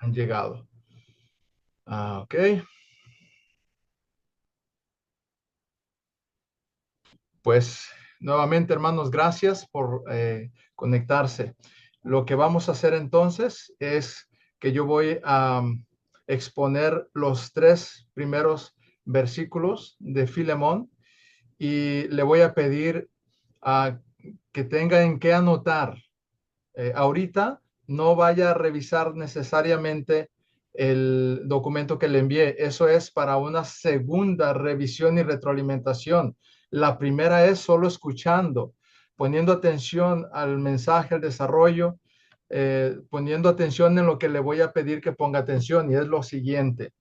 han llegado. Ok. Pues nuevamente, hermanos, gracias por conectarse. Lo que vamos a hacer entonces es que yo voy a exponer los tres primeros versículos de Filemón y le voy a pedir a que tenga en qué anotar. Ahorita no vaya a revisar necesariamente el documento que le envié. Eso es para una segunda revisión y retroalimentación. La primera es solo escuchando, poniendo atención al mensaje, al desarrollo, poniendo atención en lo que le voy a pedir que ponga atención, y es lo siguiente.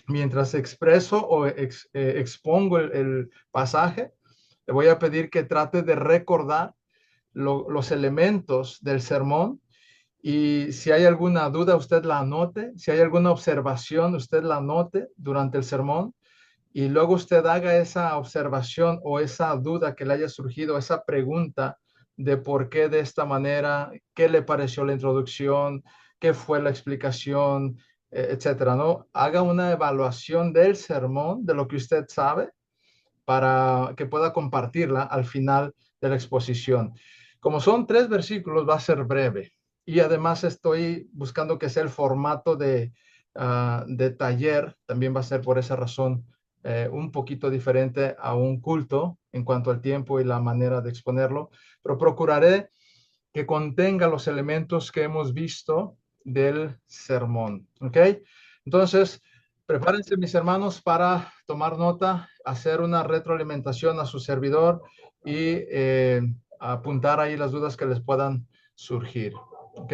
Mientras expreso o expongo el pasaje, le voy a pedir que trate de recordar los elementos del sermón, y si hay alguna duda, usted la anote. Si hay alguna observación, usted la anote durante el sermón, y luego usted haga esa observación o esa duda que le haya surgido, esa pregunta de por qué de esta manera, qué le pareció la introducción, qué fue la explicación, etcétera, ¿no? Haga una evaluación del sermón, de lo que usted sabe, para que pueda compartirla al final de la exposición. Como son tres versículos, va a ser breve. Y además estoy buscando que sea el formato de taller. También va a ser por esa razón un poquito diferente a un culto en cuanto al tiempo y la manera de exponerlo. Pero procuraré que contenga los elementos que hemos visto del sermón. ¿Ok? Entonces, prepárense, mis hermanos, para tomar nota, hacer una retroalimentación a su servidor y apuntar ahí las dudas que les puedan surgir. ¿Ok?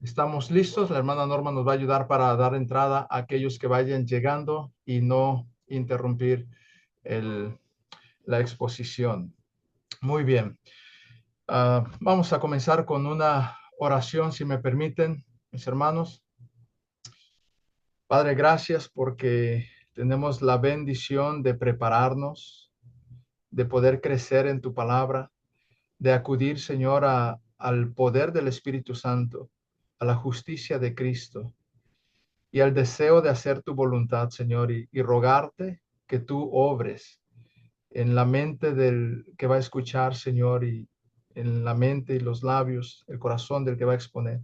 Estamos listos. La hermana Norma nos va a ayudar para dar entrada a aquellos que vayan llegando y no interrumpir el, la exposición. Muy bien. Vamos a comenzar con una oración, si me permiten, mis hermanos. Padre, gracias porque tenemos la bendición de prepararnos, de poder crecer en tu palabra, de acudir, Señor, al poder del Espíritu Santo, a la justicia de Cristo y al deseo de hacer tu voluntad, Señor, y rogarte que tú obres en la mente del que va a escuchar, Señor, y en la mente y los labios, el corazón del que va a exponer.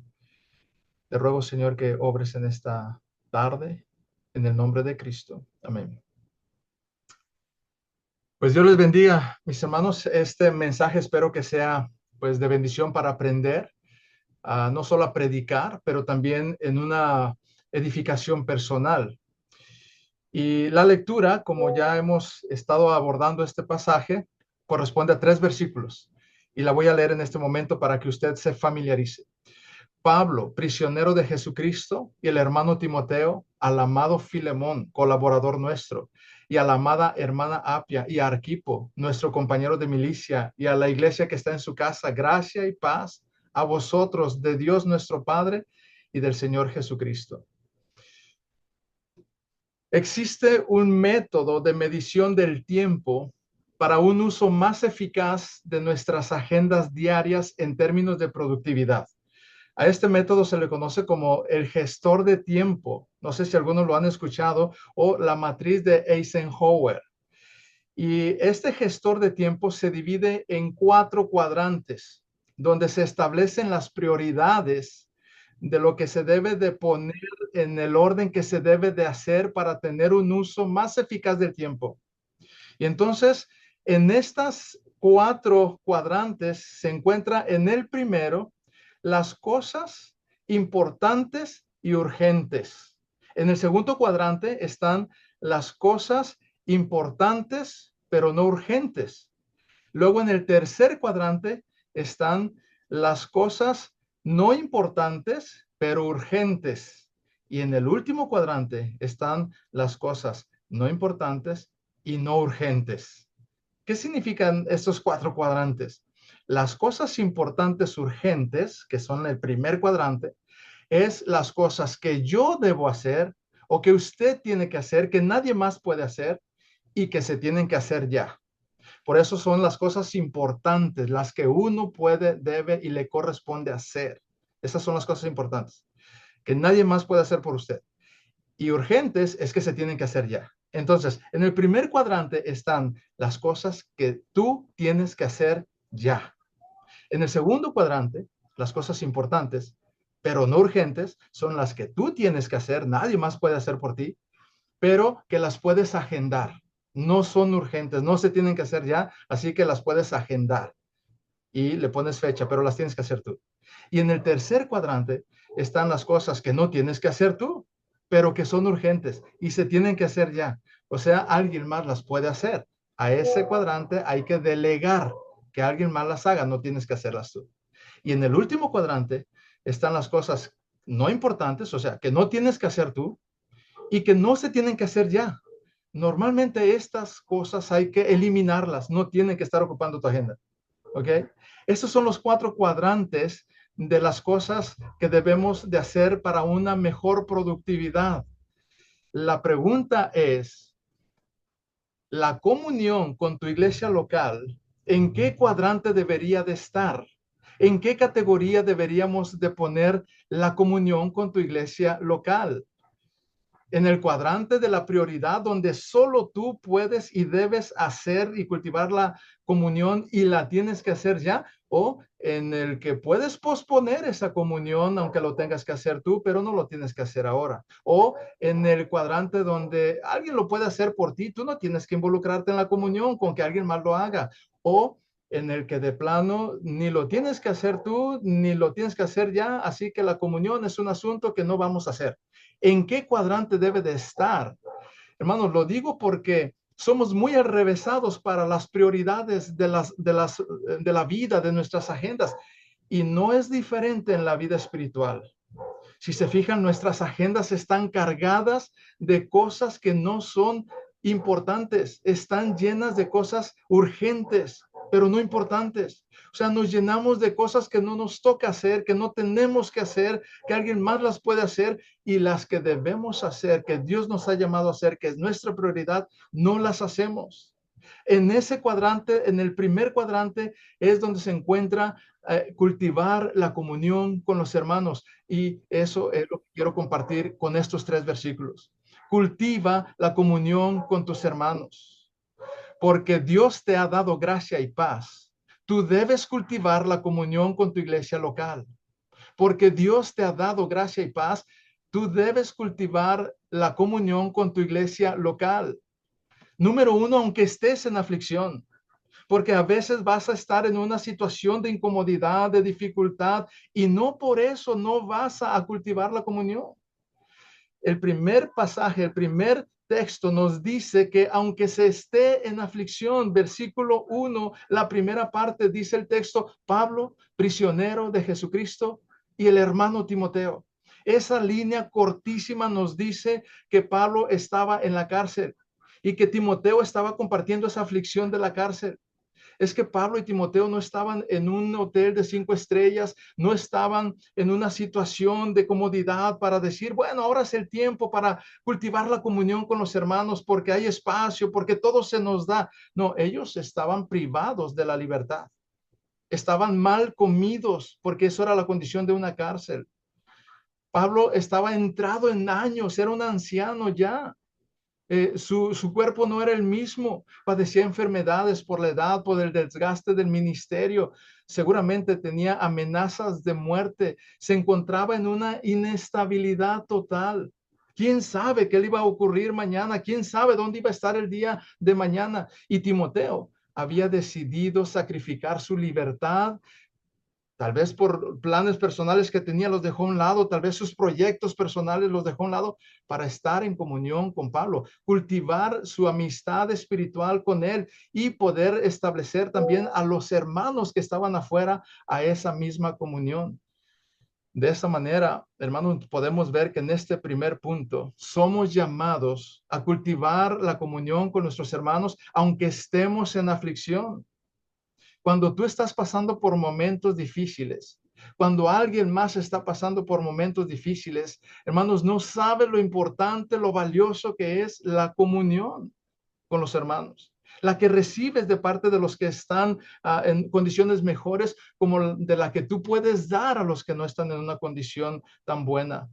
Te ruego, Señor, que obres en esta tarde, en el nombre de Cristo. Amén. Pues Dios les bendiga, mis hermanos. Este mensaje espero que sea pues de bendición para aprender, no solo a predicar, pero también en una edificación personal. Y la lectura, como ya hemos estado abordando este pasaje, corresponde a tres versículos. Y la voy a leer en este momento para que usted se familiarice. Pablo, prisionero de Jesucristo, y el hermano Timoteo, al amado Filemón, colaborador nuestro, y a la amada hermana Apia y a Arquipo, nuestro compañero de milicia, y a la iglesia que está en su casa, gracia y paz a vosotros de Dios nuestro Padre y del Señor Jesucristo. Existe un método de medición del tiempo para un uso más eficaz de nuestras agendas diarias en términos de productividad. A este método se le conoce como el gestor de tiempo. No sé si algunos lo han escuchado, o la matriz de Eisenhower. Y este gestor de tiempo se divide en cuatro cuadrantes, donde se establecen las prioridades de lo que se debe de poner en el orden que se debe de hacer para tener un uso más eficaz del tiempo. Y entonces, en estas cuatro cuadrantes se encuentra en el primero las cosas importantes y urgentes. En el segundo cuadrante están las cosas importantes, pero no urgentes. Luego, en el tercer cuadrante están las cosas no importantes, pero urgentes. Y en el último cuadrante están las cosas no importantes y no urgentes. ¿Qué significan estos cuatro cuadrantes? Las cosas importantes urgentes, que son el primer cuadrante, es las cosas que yo debo hacer o que usted tiene que hacer, que nadie más puede hacer y que se tienen que hacer ya. Por eso son las cosas importantes, las que uno puede, debe y le corresponde hacer. Esas son las cosas importantes. que nadie más puede hacer por usted. Y urgentes es que se tienen que hacer ya. Entonces, en el primer cuadrante están las cosas que tú tienes que hacer ya. En el segundo cuadrante, las cosas importantes, pero no urgentes, son las que tú tienes que hacer, nadie más puede hacer por ti, pero que las puedes agendar. No son urgentes, no se tienen que hacer ya, así que las puedes agendar y le pones fecha, pero las tienes que hacer tú. Y en el tercer cuadrante están las cosas que no tienes que hacer tú, pero que son urgentes y se tienen que hacer ya. O sea, alguien más las puede hacer. A ese cuadrante hay que delegar que alguien más las haga, no tienes que hacerlas tú. Y en el último cuadrante están las cosas no importantes, o sea, que no tienes que hacer tú y que no se tienen que hacer ya. Normalmente estas cosas hay que eliminarlas, no tienen que estar ocupando tu agenda. ¿Ok? Estos son los 4 cuadrantes de las cosas que debemos de hacer para una mejor productividad. La pregunta es, la comunión con tu iglesia local, ¿en qué cuadrante debería de estar? ¿En qué categoría deberíamos de poner la comunión con tu iglesia local? En el cuadrante de la prioridad donde solo tú puedes y debes hacer y cultivar la comunión y la tienes que hacer ya, o en el que puedes posponer esa comunión aunque lo tengas que hacer tú, pero no lo tienes que hacer ahora, o en el cuadrante donde alguien lo puede hacer por ti, tú no tienes que involucrarte en la comunión con que alguien más lo haga, o en el que de plano ni lo tienes que hacer tú, ni lo tienes que hacer ya, así que la comunión es un asunto que no vamos a hacer. ¿En qué cuadrante debe de estar? Hermanos, lo digo porque somos muy arrevesados para las prioridades de la vida, de nuestras agendas. Y no es diferente en la vida espiritual. Si se fijan, nuestras agendas están cargadas de cosas que no son importantes, están llenas de cosas urgentes, pero no importantes. O sea, nos llenamos de cosas que no nos toca hacer, que no tenemos que hacer, que alguien más las puede hacer y las que debemos hacer, que Dios nos ha llamado a hacer, que es nuestra prioridad, no las hacemos. En ese cuadrante, en el primer cuadrante, es donde se encuentra cultivar la comunión con los hermanos. Y eso es lo que quiero compartir con estos 3 versículos. Cultiva la comunión con tus hermanos, porque Dios te ha dado gracia y paz. Tú debes cultivar la comunión con tu iglesia local, porque Dios te ha dado gracia y paz. Tú debes cultivar la comunión con tu iglesia local. Número 1, aunque estés en aflicción, porque a veces vas a estar en una situación de incomodidad, de dificultad, y no por eso no vas a cultivar la comunión. El primer pasaje, el primer texto nos dice que aunque se esté en aflicción, versículo 1, la primera parte dice el texto, Pablo, prisionero de Jesucristo, y el hermano Timoteo. Esa línea cortísima nos dice que Pablo estaba en la cárcel y que Timoteo estaba compartiendo esa aflicción de la cárcel. Es que Pablo y Timoteo no estaban en un hotel de 5 estrellas, no estaban en una situación de comodidad para decir, bueno, ahora es el tiempo para cultivar la comunión con los hermanos porque hay espacio, porque todo se nos da. No, ellos estaban privados de la libertad. Estaban mal comidos porque eso era la condición de una cárcel. Pablo estaba entrado en años, era un anciano ya. Su cuerpo no era el mismo, padecía enfermedades por la edad, por el desgaste del ministerio, seguramente tenía amenazas de muerte, se encontraba en una inestabilidad total. ¿Quién sabe qué le iba a ocurrir mañana? ¿Quién sabe dónde iba a estar el día de mañana? Y Timoteo había decidido sacrificar su libertad. Tal vez por planes personales que tenía los dejó a un lado, tal vez sus proyectos personales los dejó a un lado para estar en comunión con Pablo, cultivar su amistad espiritual con él y poder establecer también a los hermanos que estaban afuera a esa misma comunión. De esta manera, hermanos, podemos ver que en este primer punto somos llamados a cultivar la comunión con nuestros hermanos, aunque estemos en aflicción. Cuando tú estás pasando por momentos difíciles, cuando alguien más está pasando por momentos difíciles, hermanos, no sabe lo importante, lo valioso que es la comunión con los hermanos, la que recibes de parte de los que están en condiciones mejores, como de la que tú puedes dar a los que no están en una condición tan buena.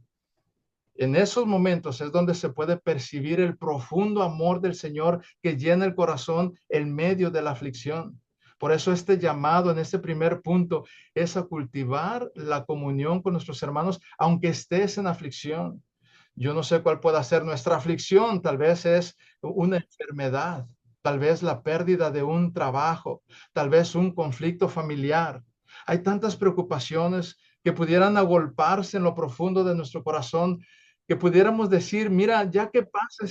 En esos momentos es donde se puede percibir el profundo amor del Señor que llena el corazón en medio de la aflicción. Por eso este llamado en este primer punto es a cultivar la comunión con nuestros hermanos, aunque estés en aflicción. Yo no sé cuál pueda ser nuestra aflicción, tal vez es una enfermedad, tal vez la pérdida de un trabajo, tal vez un conflicto familiar. Hay tantas preocupaciones que pudieran agolparse en lo profundo de nuestro corazón, que pudiéramos decir, mira, ya que pase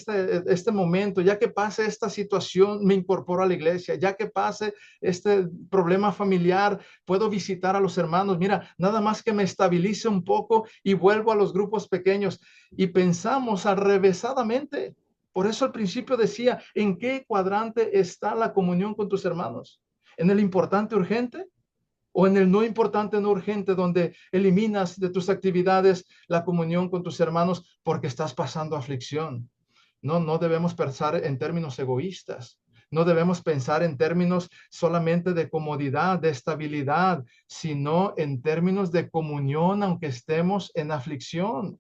este momento, ya que pase esta situación, me incorporo a la iglesia, ya que pase este problema familiar, puedo visitar a los hermanos, mira, nada más que me estabilice un poco y vuelvo a los grupos pequeños. Y pensamos arrevesadamente. Por eso al principio decía, ¿en qué cuadrante está la comunión con tus hermanos? ¿En el importante urgente? ¿O en el no importante, no urgente, donde eliminas de tus actividades la comunión con tus hermanos porque estás pasando aflicción? No, no debemos pensar en términos egoístas. No debemos pensar en términos solamente de comodidad, de estabilidad, sino en términos de comunión, aunque estemos en aflicción.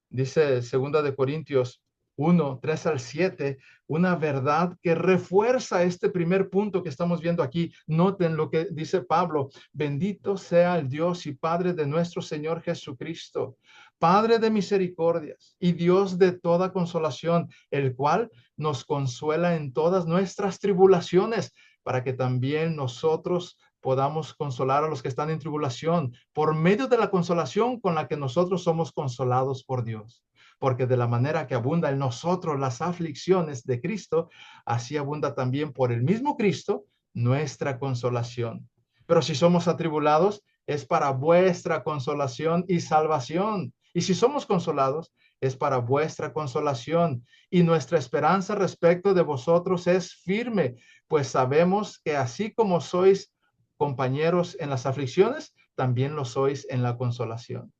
Dice segunda de Corintios 1, 3 al 7, una verdad que refuerza este primer punto que estamos viendo aquí. Noten lo que dice Pablo: bendito sea el Dios y Padre de nuestro Señor Jesucristo, Padre de misericordias y Dios de toda consolación, el cual nos consuela en todas nuestras tribulaciones, para que también nosotros podamos consolar a los que están en tribulación por medio de la consolación con la que nosotros somos consolados por Dios. Porque de la manera que abunda en nosotros las aflicciones de Cristo, así abunda también por el mismo Cristo nuestra consolación. Pero si somos atribulados, es para vuestra consolación y salvación. Y si somos consolados, es para vuestra consolación. Y nuestra esperanza respecto de vosotros es firme, pues sabemos que así como sois compañeros en las aflicciones, también lo sois en la consolación.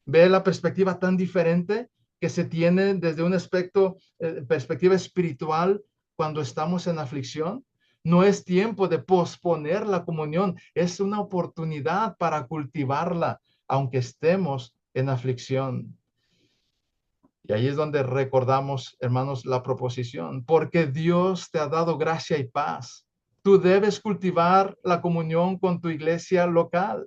Ve la perspectiva tan diferente que se tiene desde un aspecto, perspectiva espiritual cuando estamos en aflicción. No es tiempo de posponer la comunión, es una oportunidad para cultivarla, aunque estemos en aflicción. Y ahí es donde recordamos, hermanos, la proposición, porque Dios te ha dado gracia y paz. Tú debes cultivar la comunión con tu iglesia local.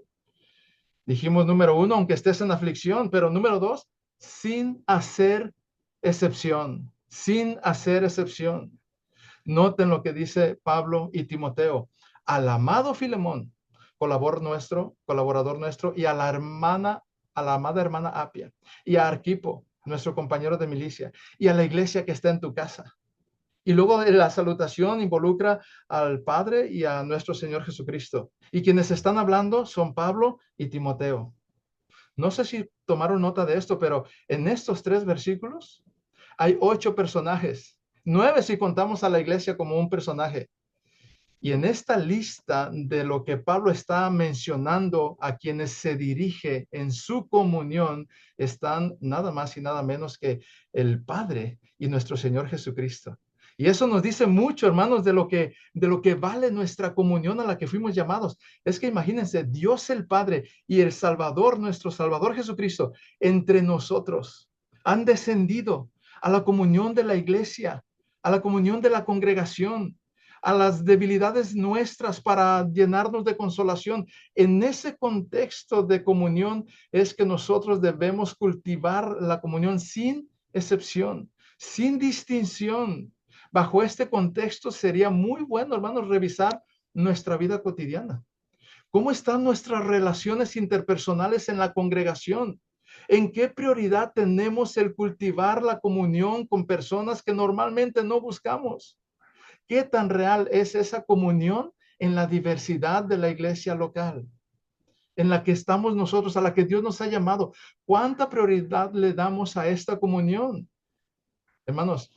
Dijimos número 1, aunque estés en aflicción, pero número 2, sin hacer excepción, sin hacer excepción. Noten lo que dice Pablo y Timoteo: al amado Filemón, colaborador nuestro, y a la amada hermana Apia, y a Arquipo, nuestro compañero de milicia, y a la iglesia que está en tu casa. Y luego la salutación involucra al Padre y a nuestro Señor Jesucristo. Y quienes están hablando son Pablo y Timoteo. No sé si tomaron nota de esto, pero en estos 3 versículos hay 8 personajes, 9 si contamos a la iglesia como un personaje. Y en esta lista de lo que Pablo está mencionando a quienes se dirige en su comunión, están nada más y nada menos que el Padre y nuestro Señor Jesucristo. Y eso nos dice mucho, hermanos, de lo que vale nuestra comunión a la que fuimos llamados. Es que imagínense, Dios el Padre y el Salvador, nuestro Salvador Jesucristo, entre nosotros han descendido a la comunión de la iglesia, a la comunión de la congregación, a las debilidades nuestras para llenarnos de consolación. En ese contexto de comunión es que nosotros debemos cultivar la comunión sin excepción, sin distinción. Bajo este contexto sería muy bueno, hermanos, revisar nuestra vida cotidiana. ¿Cómo están nuestras relaciones interpersonales en la congregación? ¿En qué prioridad tenemos el cultivar la comunión con personas que normalmente no buscamos? ¿Qué tan real es esa comunión en la diversidad de la iglesia local, en la que estamos nosotros, a la que Dios nos ha llamado? ¿Cuánta prioridad le damos a esta comunión? Hermanos,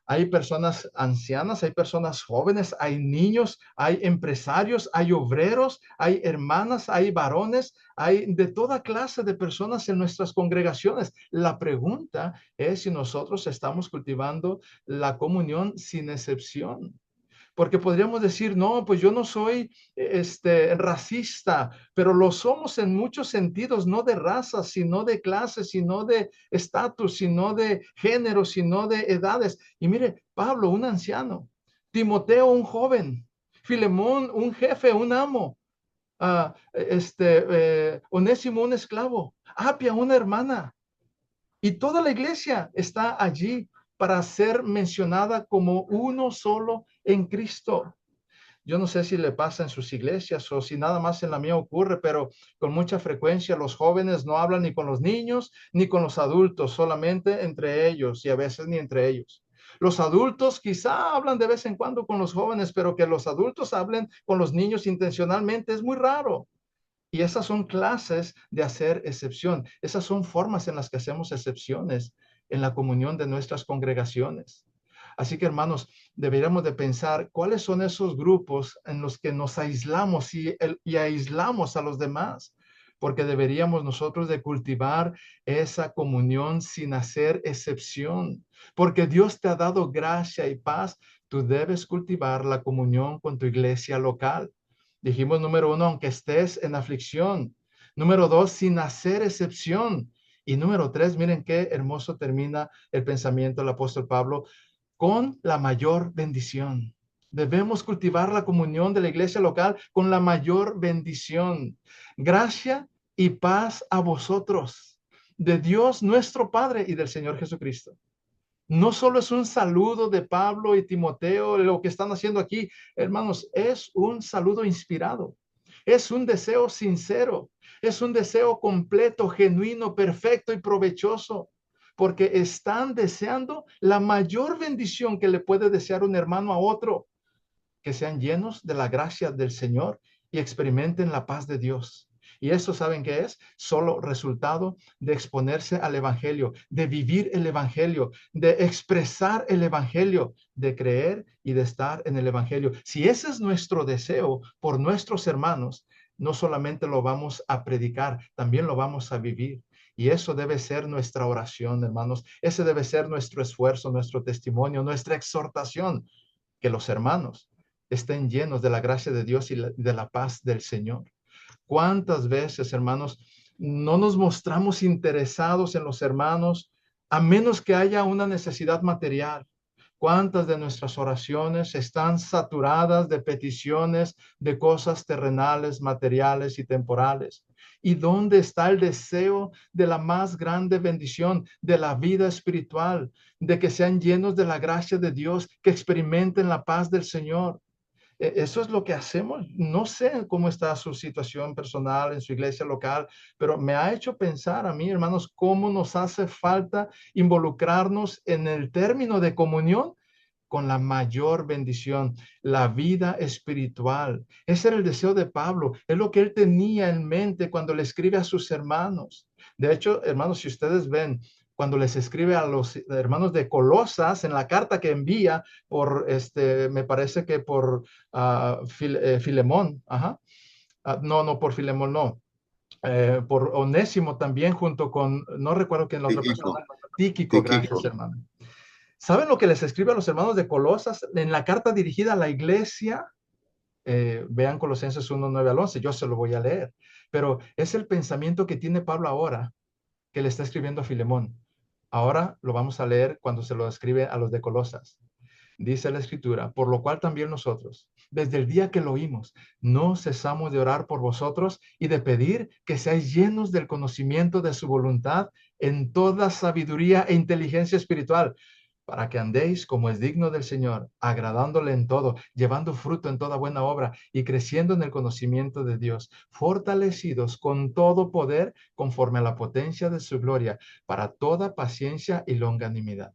hay personas ancianas, hay personas jóvenes, hay niños, hay empresarios, hay obreros, hay hermanas, hay varones, hay de toda clase de personas en nuestras congregaciones. La pregunta es si nosotros estamos cultivando la comunión sin excepción. Porque podríamos decir, no, pues yo no soy racista, pero lo somos en muchos sentidos, no de raza, sino de clase, sino de estatus, sino de género, sino de edades. Y mire, Pablo, un anciano, Timoteo, un joven, Filemón, un jefe, un amo, Onésimo, un esclavo, Apia, una hermana. Y toda la iglesia está allí para ser mencionada como uno solo en Cristo. Yo no sé si le pasa en sus iglesias o si nada más en la mía ocurre, pero con mucha frecuencia los jóvenes no hablan ni con los niños ni con los adultos, solamente entre ellos y a veces ni entre ellos. Los adultos quizá hablan de vez en cuando con los jóvenes, pero que los adultos hablen con los niños intencionalmente es muy raro. Y esas son clases de hacer excepción. Esas son formas en las que hacemos excepciones en la comunión de nuestras congregaciones. Así que, hermanos, deberíamos de pensar cuáles son esos grupos en los que nos aislamos y aislamos a los demás, porque deberíamos nosotros de cultivar esa comunión sin hacer excepción, porque Dios te ha dado gracia y paz. Tú debes cultivar la comunión con tu iglesia local. Dijimos, número uno, aunque estés en aflicción. Número dos, sin hacer excepción. Y número tres, miren qué hermoso termina el pensamiento del apóstol Pablo, con la mayor bendición. Debemos cultivar la comunión de la iglesia local con la mayor bendición. Gracia y paz a vosotros, de Dios nuestro Padre y del Señor Jesucristo. No solo es un saludo de Pablo y Timoteo, lo que están haciendo aquí, hermanos, es un saludo inspirado, es un deseo sincero, es un deseo completo, genuino, perfecto y provechoso, porque están deseando la mayor bendición que le puede desear un hermano a otro, que sean llenos de la gracia del Señor y experimenten la paz de Dios. Y eso, ¿saben qué es? Solo resultado de exponerse al Evangelio, de vivir el Evangelio, de expresar el Evangelio, de creer y de estar en el Evangelio. Si ese es nuestro deseo por nuestros hermanos, no solamente lo vamos a predicar, también lo vamos a vivir. Y eso debe ser nuestra oración, hermanos. Ese debe ser nuestro esfuerzo, nuestro testimonio, nuestra exhortación, que los hermanos estén llenos de la gracia de Dios y de la paz del Señor. ¿Cuántas veces, hermanos, no nos mostramos interesados en los hermanos a menos que haya una necesidad material? ¿Cuántas de nuestras oraciones están saturadas de peticiones de cosas terrenales, materiales y temporales? ¿Y dónde está el deseo de la más grande bendición, de la vida espiritual, de que sean llenos de la gracia de Dios, que experimenten la paz del Señor? Eso es lo que hacemos. No sé cómo está su situación personal en su iglesia local, pero me ha hecho pensar a mí, hermanos, cómo nos hace falta involucrarnos en el término de comunión con la mayor bendición, la vida espiritual. Ese era el deseo de Pablo, es lo que él tenía en mente cuando le escribe a sus hermanos. De hecho, hermanos, si ustedes ven, cuando les escribe a los hermanos de Colosas en la carta que envía por, me parece que por Filemón, ajá. No, por Filemón, no. Por Onésimo también, junto con, no recuerdo quién la otra Tíquico, persona, Tíquico, gracias, Tíquico. hermano. ¿Saben lo que les escribe a los hermanos de Colosas en la carta dirigida a la iglesia? Vean Colosenses 1:9 al 11, yo se lo voy a leer, pero es el pensamiento que tiene Pablo ahora, que le está escribiendo a Filemón. Ahora lo vamos a leer cuando se lo escribe a los de Colosas. Dice la escritura, por lo cual también nosotros, desde el día que lo oímos, no cesamos de orar por vosotros y de pedir que seáis llenos del conocimiento de su voluntad en toda sabiduría e inteligencia espiritual, para que andéis como es digno del Señor, agradándole en todo, llevando fruto en toda buena obra y creciendo en el conocimiento de Dios, fortalecidos con todo poder conforme a la potencia de su gloria, para toda paciencia y longanimidad.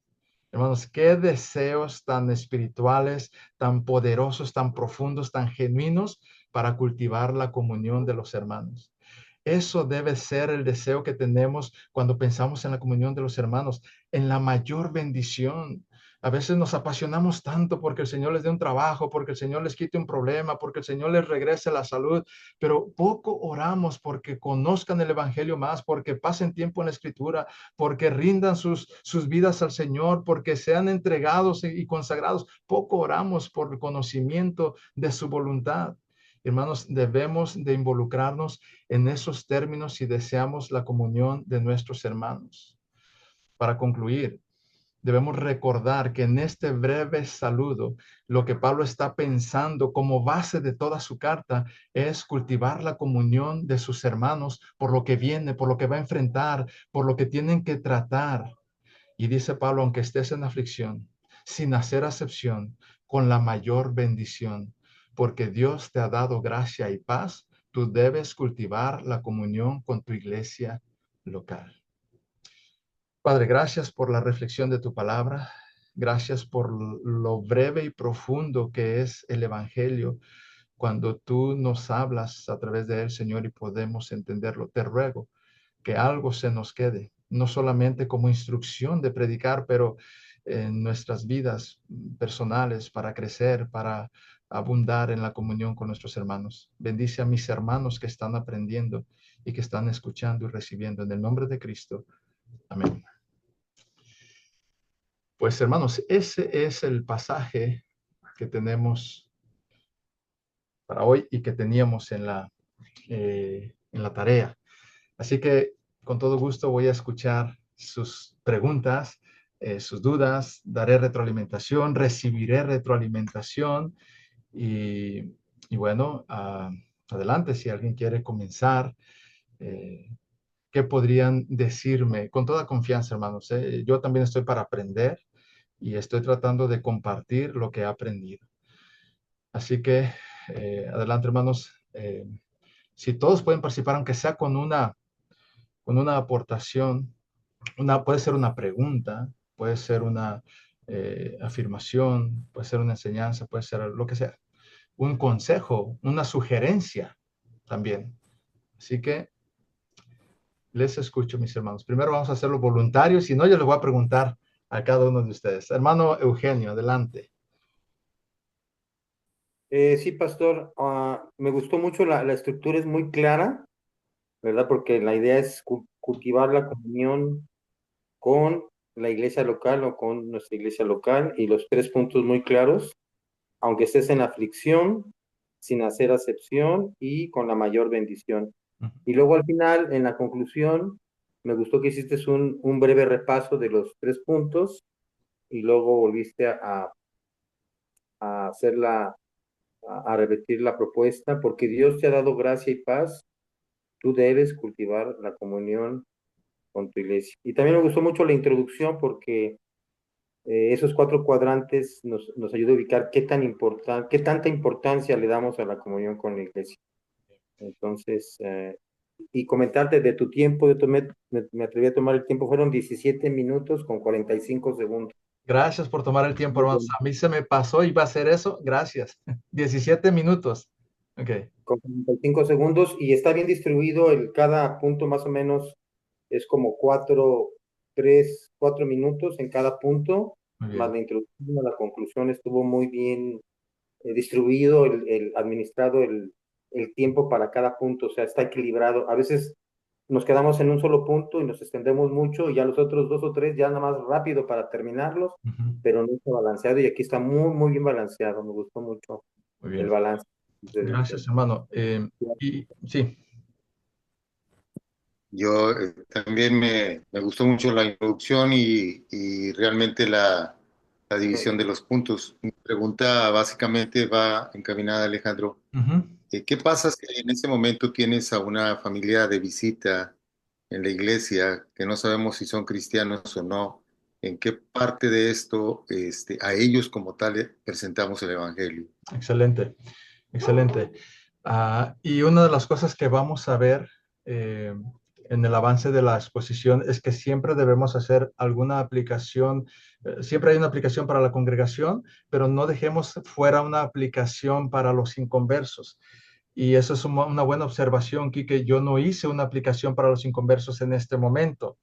Hermanos, qué deseos tan espirituales, tan poderosos, tan profundos, tan genuinos para cultivar la comunión de los hermanos. Eso debe ser el deseo que tenemos cuando pensamos en la comunión de los hermanos, en la mayor bendición. A veces nos apasionamos tanto porque el Señor les dé un trabajo, porque el Señor les quite un problema, porque el Señor les regrese la salud, pero poco oramos porque conozcan el Evangelio más, porque pasen tiempo en la Escritura, porque rindan sus vidas al Señor, porque sean entregados y consagrados. Poco oramos por el conocimiento de su voluntad. Hermanos, debemos de involucrarnos en esos términos si deseamos la comunión de nuestros hermanos. Para concluir, debemos recordar que en este breve saludo, lo que Pablo está pensando como base de toda su carta es cultivar la comunión de sus hermanos por lo que viene, por lo que va a enfrentar, por lo que tienen que tratar. Y dice Pablo, aunque estés en aflicción, sin hacer acepción, con la mayor bendición, porque Dios te ha dado gracia y paz, tú debes cultivar la comunión con tu iglesia local. Padre, gracias por la reflexión de tu palabra. Gracias por lo breve y profundo que es el Evangelio cuando tú nos hablas a través de él, Señor, y podemos entenderlo. Te ruego que algo se nos quede, no solamente como instrucción de predicar, pero en nuestras vidas personales para crecer, para abundar en la comunión con nuestros hermanos. Bendice a mis hermanos que están aprendiendo y que están escuchando y recibiendo. En el nombre de Cristo. Amén. Pues hermanos, ese es el pasaje que tenemos para hoy y que teníamos en la tarea. Así que con todo gusto voy a escuchar sus preguntas, sus dudas, daré retroalimentación, recibiré retroalimentación y, y bueno, adelante si alguien quiere comenzar. eh, ¿Qué podrían decirme? Con toda confianza, hermanos. Yo también estoy para aprender y estoy tratando de compartir lo que he aprendido. Así que adelante, hermanos. Si todos pueden participar, aunque sea con una aportación, puede ser una pregunta, puede ser una afirmación, puede ser una enseñanza, puede ser lo que sea, un consejo, una sugerencia también. Así que les escucho, mis hermanos. Primero vamos a hacerlo voluntario, si no, yo les voy a preguntar a cada uno de ustedes. Hermano Eugenio, adelante. Sí, pastor, me gustó mucho la estructura, es muy clara, ¿verdad? Porque la idea es cultivar la comunión con la iglesia local o con nuestra iglesia local y los tres puntos muy claros, aunque estés en aflicción, sin hacer acepción y con la mayor bendición. Y luego al final, en la conclusión, me gustó que hiciste un breve repaso de los tres puntos y luego volviste a hacer a repetir la propuesta, porque Dios te ha dado gracia y paz, tú debes cultivar la comunión con tu iglesia. Y también me gustó mucho la introducción porque esos cuatro cuadrantes nos ayuda a ubicar qué tan importante, qué tanta importancia le damos a la comunión con la iglesia. Entonces, y comentarte de tu tiempo, me atreví a tomar el tiempo, fueron 17 minutos con 45 segundos. Gracias por tomar el tiempo, Muy hermanos. bien. A mí se me pasó, iba a hacer eso. Gracias. 17 minutos. Ok, Con 45 segundos y está bien distribuido, cada punto más o menos es como 4 minutos en cada punto, muy más bien. la introducción, la conclusión estuvo muy bien distribuido, administrado el tiempo para cada punto, o sea, está equilibrado. A veces nos quedamos en un solo punto y nos extendemos mucho y ya los otros dos o tres ya nada más rápido para terminarlos, Ujú. pero no está balanceado y aquí está muy, muy bien balanceado. Me gustó mucho Muy el bien. balance Gracias, hermano. Y sí, Yo también me gustó mucho la introducción y realmente la división de los puntos. Mi pregunta básicamente va encaminada, Alejandro. ujú. ¿Qué pasa si en este momento tienes a una familia de visita en la iglesia que no sabemos si son cristianos o no? ¿En qué parte de esto a ellos como tal presentamos el Evangelio? Excelente, excelente. Y una de las cosas que vamos a ver eh, en el avance de la exposición es que siempre debemos hacer alguna aplicación, siempre hay una aplicación para la congregación, pero no dejemos fuera una aplicación para los inconversos. Y eso es una buena observación, Quique. Yo no hice una aplicación para los inconversos en este momento,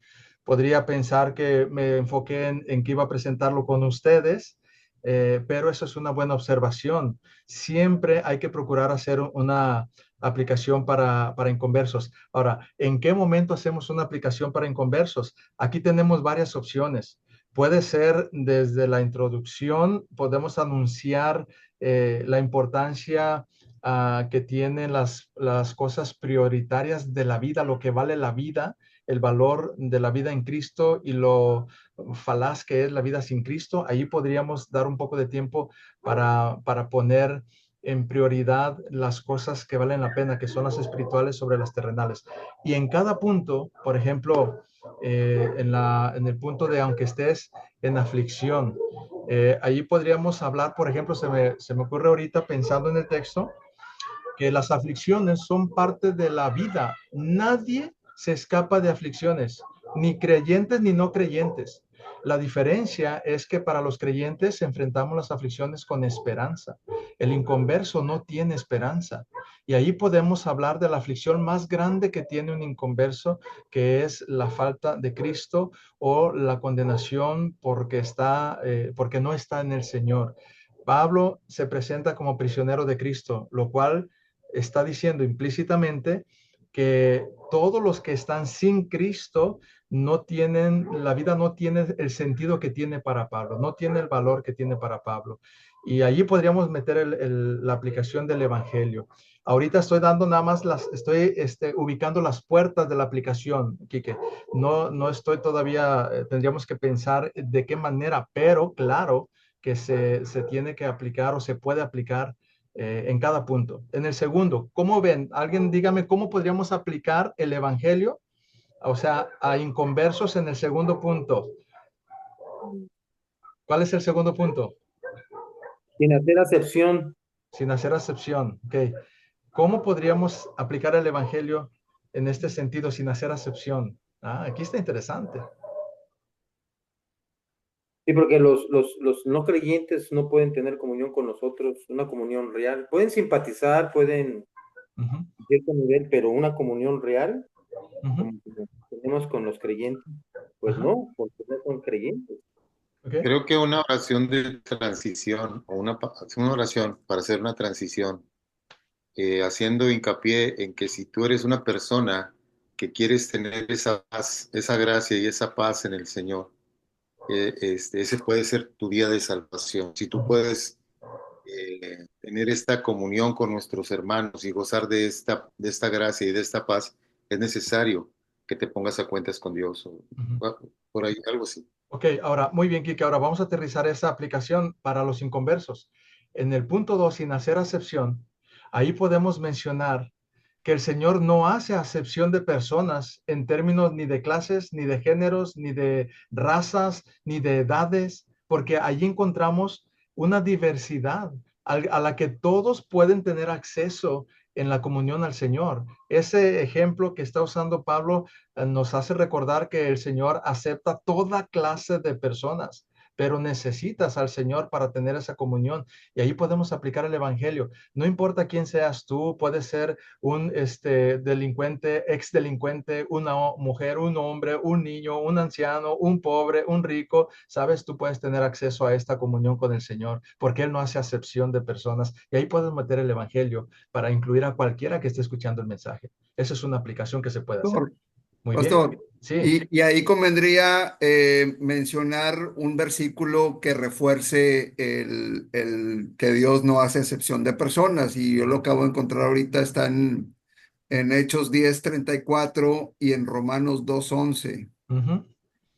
podría pensar que me enfoqué en que iba a presentarlo con ustedes, pero eso es una buena observación. Siempre hay que procurar hacer una aplicación para inconversos. Ahora, ¿en qué momento hacemos una aplicación para inconversos? Aquí tenemos varias opciones. Puede ser desde la introducción, podemos anunciar la importancia que tienen las cosas prioritarias de la vida, lo que vale la vida, el valor de la vida en Cristo y lo falaz que es la vida sin Cristo. Ahí podríamos dar un poco de tiempo para poner en prioridad las cosas que valen la pena, que son las espirituales sobre las terrenales. Y en cada punto, por ejemplo, en el punto de aunque estés en aflicción, allí podríamos hablar, por ejemplo, se me ocurre ahorita pensando en el texto, que las aflicciones son parte de la vida. Nadie se escapa de aflicciones, ni creyentes ni no creyentes. La diferencia es que para los creyentes enfrentamos las aflicciones con esperanza. El inconverso no tiene esperanza. Y ahí podemos hablar de la aflicción más grande que tiene un inconverso, que es la falta de Cristo o la condenación porque no está en el Señor. Pablo se presenta como prisionero de Cristo, lo cual está diciendo implícitamente que todos los que están sin Cristo no tienen, la vida no tiene el sentido que tiene para Pablo, no tiene el valor que tiene para Pablo. Y allí podríamos meter la aplicación del Evangelio. Ahorita estoy dando nada más estoy ubicando las puertas de la aplicación, Quique. No estoy todavía, tendríamos que pensar de qué manera, pero claro que se tiene que aplicar o se puede aplicar en cada punto. En el segundo, ¿cómo ven? Alguien dígame cómo podríamos aplicar el Evangelio, o sea, a inconversos en el segundo punto. ¿Cuál es el segundo punto? Sin hacer acepción. Sin hacer acepción. Ok. ¿Cómo podríamos aplicar el Evangelio en este sentido sin hacer acepción? Aquí está interesante. Sí, porque los no creyentes no pueden tener comunión con nosotros, una comunión real. Pueden simpatizar, pueden Uh-huh, en cierto nivel, pero una comunión real, uh-huh, como tenemos con los creyentes, pues uh-huh. no, porque no son creyentes. Okay. Creo que una oración de transición o una oración para hacer una transición, haciendo hincapié en que si tú eres una persona que quieres tener esa paz, esa gracia y esa paz en el Señor, ese puede ser tu día de salvación. Si tú Uh-huh, puedes tener esta comunión con nuestros hermanos y gozar de esta gracia y de esta paz, es necesario que te pongas a cuentas con Dios uh-huh. o por ahí, algo así. Ok, ahora, muy bien, Kike. Ahora vamos a aterrizar esa aplicación para los inconversos. En el punto 2, sin hacer acepción, ahí podemos mencionar que el Señor no hace acepción de personas en términos ni de clases, ni de géneros, ni de razas, ni de edades, porque allí encontramos una diversidad a la que todos pueden tener acceso en la comunión al Señor. Ese ejemplo que está usando Pablo nos hace recordar que el Señor acepta toda clase de personas, pero necesitas al Señor para tener esa comunión. Y ahí podemos aplicar el Evangelio. No importa quién seas tú, puedes ser un delincuente, ex delincuente, una mujer, un hombre, un niño, un anciano, un pobre, un rico. Sabes, tú puedes tener acceso a esta comunión con el Señor, porque Él no hace acepción de personas. Y ahí puedes meter el Evangelio para incluir a cualquiera que esté escuchando el mensaje. Esa es una aplicación que se puede hacer. Pastor, Muy bien. Pastor, Sí. y ahí convendría mencionar un versículo que refuerce el que Dios no hace excepción de personas. Y yo lo acabo de encontrar ahorita, está en Hechos 10:34 y en Romanos 2:11, Ujú.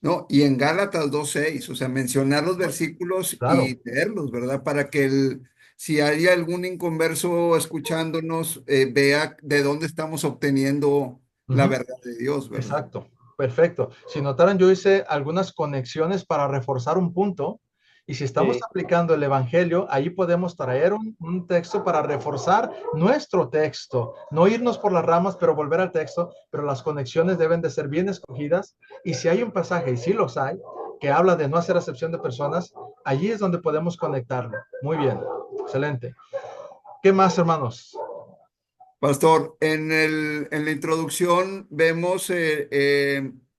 ¿no? Y en Gálatas 2:6, o sea, mencionar los versículos Claro. y leerlos, ¿verdad? Para que si hay algún inconverso escuchándonos, vea de dónde estamos obteniendo la Ujú. verdad de Dios, ¿verdad? Exacto. Perfecto. Si notaron, yo hice algunas conexiones para reforzar un punto. Y si estamos aplicando el Evangelio, ahí podemos traer un texto para reforzar nuestro texto. No irnos por las ramas, pero volver al texto. Pero las conexiones deben de ser bien escogidas. Y si hay un pasaje, y sí los hay, que habla de no hacer acepción de personas, allí es donde podemos conectarlo. Muy bien. Excelente. ¿Qué más, hermanos? Pastor, en la introducción vemos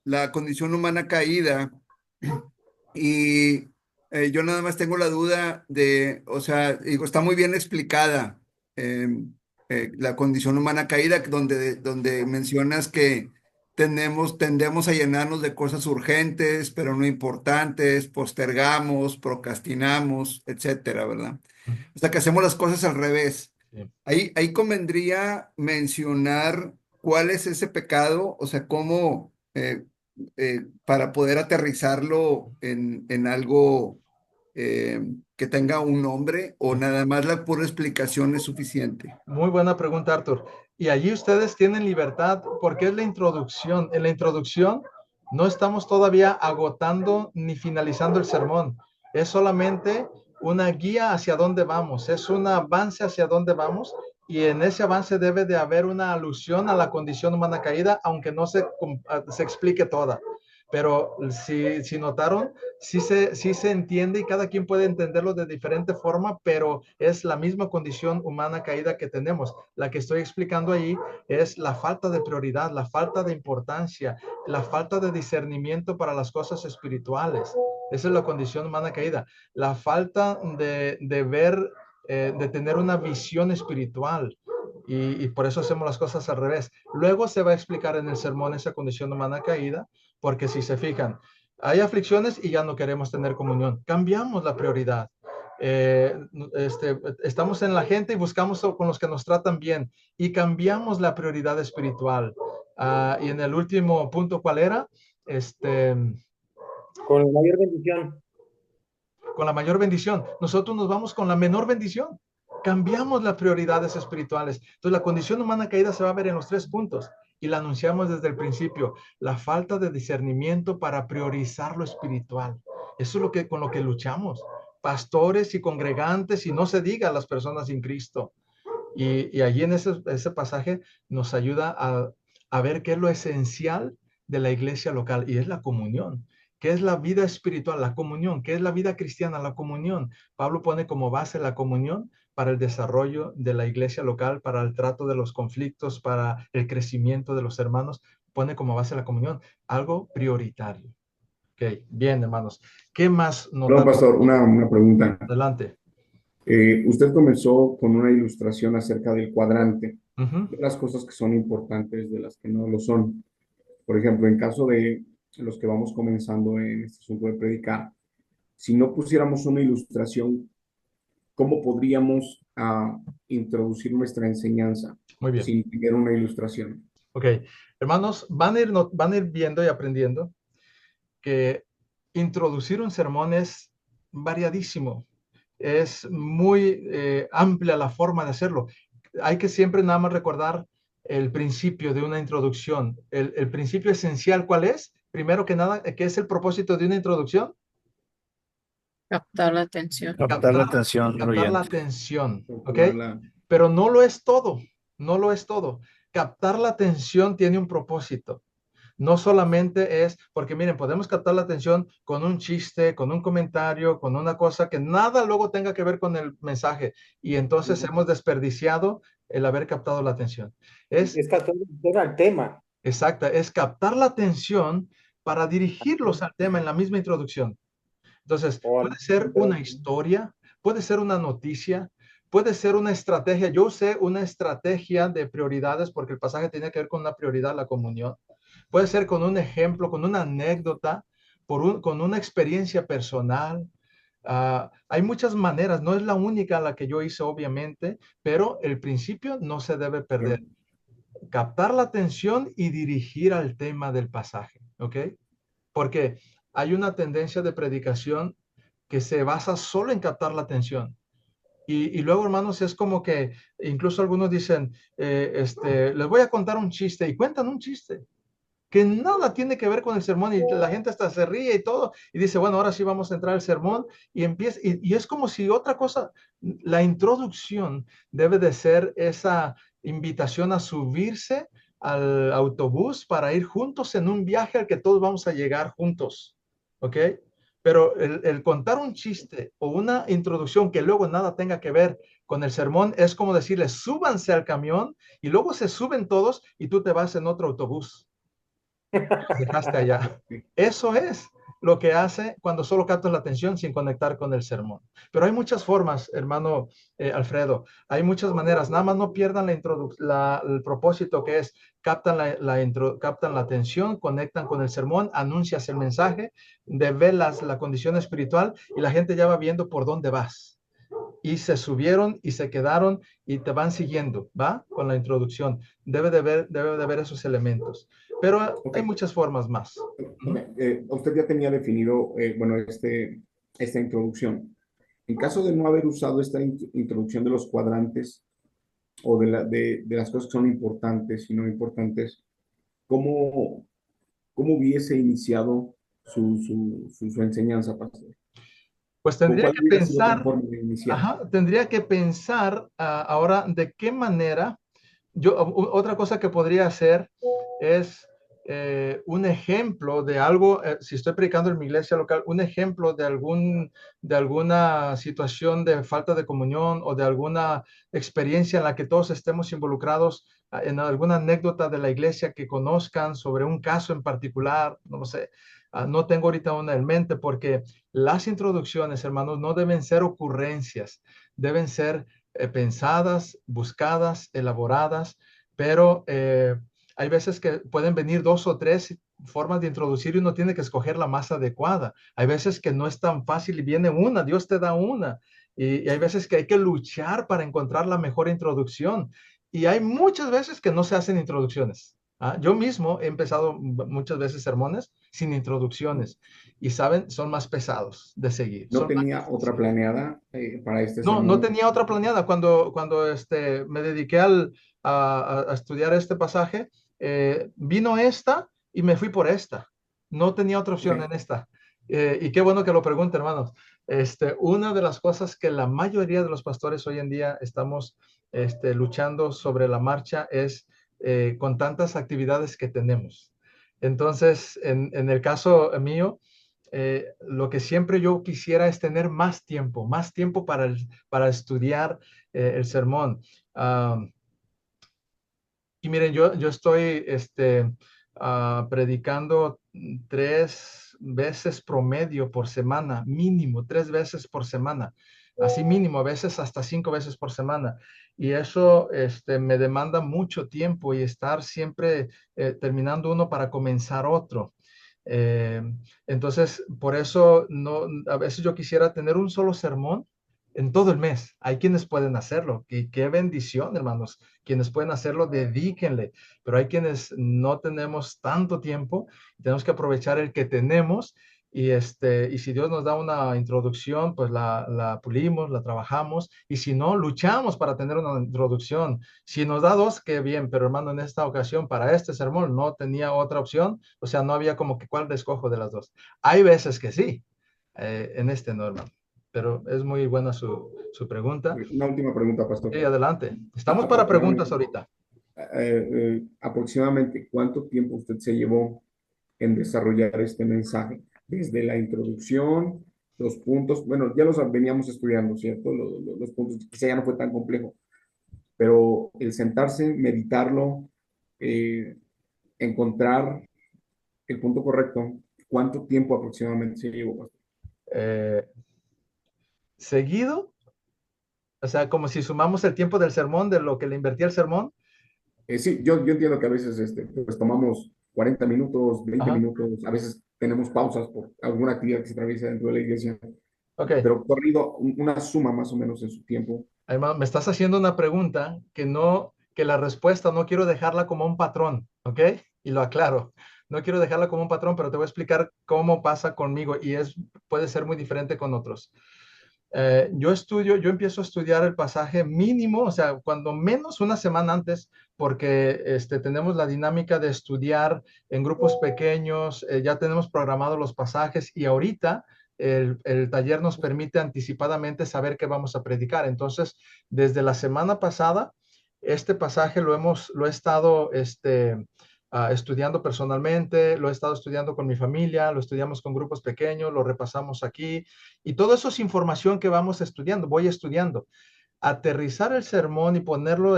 la condición humana caída y yo nada más tengo la duda de, o sea, digo, está muy bien explicada eh, la condición humana caída, donde mencionas que tendemos a llenarnos de cosas urgentes, pero no importantes, postergamos, procrastinamos, etcétera, ¿verdad? O sea, que hacemos las cosas al revés. Sí. Ahí convendría mencionar cuál es ese pecado, o sea, cómo, para poder aterrizarlo en algo que tenga un nombre, o nada más la pura explicación es suficiente. Muy buena pregunta, Arthur. Y allí ustedes tienen libertad porque es la introducción. En la introducción no estamos todavía agotando ni finalizando el sermón. Es solamente una guía hacia dónde vamos, es un avance hacia dónde vamos, y en ese avance debe de haber una alusión a la condición humana caída, aunque no se explique toda. Pero si notaron, sí se entiende y cada quien puede entenderlo de diferente forma, pero es la misma condición humana caída que tenemos. La que estoy explicando ahí es la falta de prioridad, la falta de importancia, la falta de discernimiento para las cosas espirituales. Esa es la condición humana caída. La falta de ver, de tener una visión espiritual. Y por eso hacemos las cosas al revés. Luego se va a explicar en el sermón esa condición humana caída, porque si se fijan, hay aflicciones y ya no queremos tener comunión. Cambiamos la prioridad. Eh, Estamos en la gente y buscamos con los que nos tratan bien y cambiamos la prioridad espiritual. Y en el último punto, ¿cuál era? Con la mayor bendición. Con la mayor bendición. Nosotros nos vamos con la menor bendición. Cambiamos las prioridades espirituales. Entonces, la condición humana caída se va a ver en los 3 puntos y la anunciamos desde el principio. La falta de discernimiento para priorizar lo espiritual. Eso es con lo que luchamos. Pastores y congregantes, y no se diga las personas sin Cristo. Y allí en ese pasaje nos ayuda a ver qué es lo esencial de la iglesia local, y es la comunión. ¿Qué es la vida espiritual? La comunión. ¿Qué es la vida cristiana? La comunión. Pablo pone como base la comunión para el desarrollo de la iglesia local, para el trato de los conflictos, para el crecimiento de los hermanos. Pone como base la comunión, algo prioritario. Ok, bien, hermanos. ¿Qué más No, notamos? pastor, una pregunta. Adelante. Usted comenzó con una ilustración acerca del cuadrante, Uh-huh. de las cosas que son importantes, de las que no lo son. Por ejemplo, en caso de los que vamos comenzando en este asunto de predicar, si no pusiéramos una ilustración, ¿cómo podríamos introducir nuestra enseñanza Muy bien. sin tener una ilustración? Ok, hermanos, van a ir viendo y aprendiendo que introducir un sermón es variadísimo. Es muy amplia la forma de hacerlo. Hay que siempre nada más recordar el principio de una introducción. El principio esencial, ¿cuál es? Primero que nada, ¿qué es el propósito de una introducción? Captar la atención. Captar la atención del Captar la oyente. atención, ¿ok? Procurarla. Pero no lo es todo, no lo es todo. Captar la atención tiene un propósito. No solamente es, porque miren, podemos captar la atención con un chiste, con un comentario, con una cosa que nada luego tenga que ver con el mensaje, y entonces hemos desperdiciado el haber captado la atención. Es captar al tema. Exacta, es captar la atención para dirigirlos al tema en la misma introducción. Entonces, puede ser una historia, puede ser una noticia, puede ser una estrategia. Yo usé una estrategia de prioridades porque el pasaje tenía que ver con una prioridad, la comunión. Puede ser con un ejemplo, con una anécdota, con una experiencia personal. Hay muchas maneras, no es la única la que yo hice, obviamente, pero el principio no se debe perder. Captar la atención y dirigir al tema del pasaje, ¿ok? Porque hay una tendencia de predicación que se basa solo en captar la atención. Y luego, hermanos, es como que incluso algunos dicen, les voy a contar un chiste, y cuentan un chiste que nada tiene que ver con el sermón, y la gente hasta se ríe y todo, y dice, bueno, ahora sí vamos a entrar al sermón, y empieza, y es como si otra cosa, la introducción debe de ser esa invitación a subirse al autobús para ir juntos en un viaje al que todos vamos a llegar juntos, ¿ok? Pero el contar un chiste o una introducción que luego nada tenga que ver con el sermón es como decirles, súbanse al camión, y luego se suben todos y tú te vas en otro autobús. los dejaste allá. Eso es lo que hace cuando solo captas la atención sin conectar con el sermón. Pero hay muchas formas, hermano Alfredo, hay muchas maneras. Nada más no pierdan el propósito que es captan captan la atención, conectan con el sermón, anuncias el mensaje, develas la condición espiritual y la gente ya va viendo por dónde vas. Y se subieron y se quedaron y te van siguiendo, ¿va? Con la introducción. Debe de ver esos elementos. Pero Ok. hay muchas formas más. Usted ya tenía definido, bueno, esta introducción. En caso de no haber usado esta introducción de los cuadrantes o de las cosas que son importantes y no importantes, ¿cómo, cómo hubiese iniciado su enseñanza, pastor? Pues tendría ¿Cuál que hubiera sido otra pensar, forma de iniciar? tendría que pensar ahora de qué manera. Otra cosa que podría hacer es un ejemplo de algo, si estoy predicando en mi iglesia local, un ejemplo de alguna situación de falta de comunión o de alguna experiencia en la que todos estemos involucrados, en alguna anécdota de la iglesia que conozcan sobre un caso en particular, no lo sé. No tengo ahorita una en mente porque las introducciones, hermanos, no deben ser ocurrencias, deben ser pensadas, buscadas, elaboradas, pero hay veces que pueden venir dos o tres formas de introducir y uno tiene que escoger la más adecuada. Hay veces que no es tan fácil y viene una, Dios te da una. Y hay veces que hay que luchar para encontrar la mejor introducción. Y hay muchas veces que no se hacen introducciones. Yo mismo he empezado muchas veces sermones sin introducciones y saben, son más pesados de seguir. ¿No Son más tenía otra difíciles. planeada para este No, no sermón? tenía otra planeada. Cuando me dediqué a estudiar este pasaje, vino esta y me fui por esta. No tenía otra opción Ok. en esta. Y qué bueno que lo pregunte, hermanos. Una de las cosas que la mayoría de los pastores hoy en día estamos luchando sobre la marcha es con tantas actividades que tenemos. Entonces, en el caso mío, lo que siempre yo quisiera es tener más tiempo para estudiar el sermón. Y miren, yo estoy predicando 3 veces promedio por semana, mínimo 3 veces por semana, así mínimo, a veces hasta 5 veces por semana. Y eso me demanda mucho tiempo y estar siempre terminando uno para comenzar otro. Eh, entonces, por eso no, a veces yo quisiera tener un solo sermón en todo el mes. Hay quienes pueden hacerlo y qué bendición, hermanos. Quienes pueden hacerlo, dedíquenle, pero hay quienes no tenemos tanto tiempo, tenemos que aprovechar el que tenemos y si Dios nos da una introducción, pues la pulimos, la trabajamos, y si no, luchamos para tener una introducción. Si nos da dos, qué bien, pero hermano, en esta ocasión, para este sermón, no tenía otra opción, o sea, no había como que cuál escojo de las dos. Hay veces que sí, en no, hermano, pero es muy buena su pregunta. Una última pregunta, pastor. Sí, adelante. Estamos para Perdón, preguntas ahorita. aproximadamente cuánto tiempo usted se llevó en desarrollar este mensaje, desde la introducción, los puntos, bueno, ya los veníamos estudiando, ¿cierto? Los puntos, quizá ya no fue tan complejo, pero el sentarse, meditarlo, eh, encontrar el punto correcto, ¿cuánto tiempo aproximadamente se llevó, pastor? Eh, Seguido, o sea, como si sumamos el tiempo del sermón, de lo que le invertí al sermón. Sí, yo entiendo que a veces pues tomamos 40 minutos, 20 Ajá, minutos, a veces tenemos pausas por alguna actividad que se atraviesa dentro de la iglesia, ok. pero corrido una suma más o menos en su tiempo. Hermano, me estás haciendo una pregunta que la respuesta no quiero dejarla como un patrón, ¿ok? Y lo aclaro. No quiero dejarla como un patrón, pero te voy a explicar cómo pasa conmigo y puede ser muy diferente con otros. Yo empiezo a estudiar el pasaje mínimo, o sea, cuando menos una semana antes, porque tenemos la dinámica de estudiar en grupos pequeños, ya tenemos programados los pasajes y ahorita el taller nos permite anticipadamente saber qué vamos a predicar. Entonces, desde la semana pasada, este pasaje lo he estado estudiando personalmente, lo he estado estudiando con mi familia, lo estudiamos con grupos pequeños, lo repasamos aquí y todo eso es información que vamos estudiando, voy estudiando. Aterrizar el sermón y ponerlo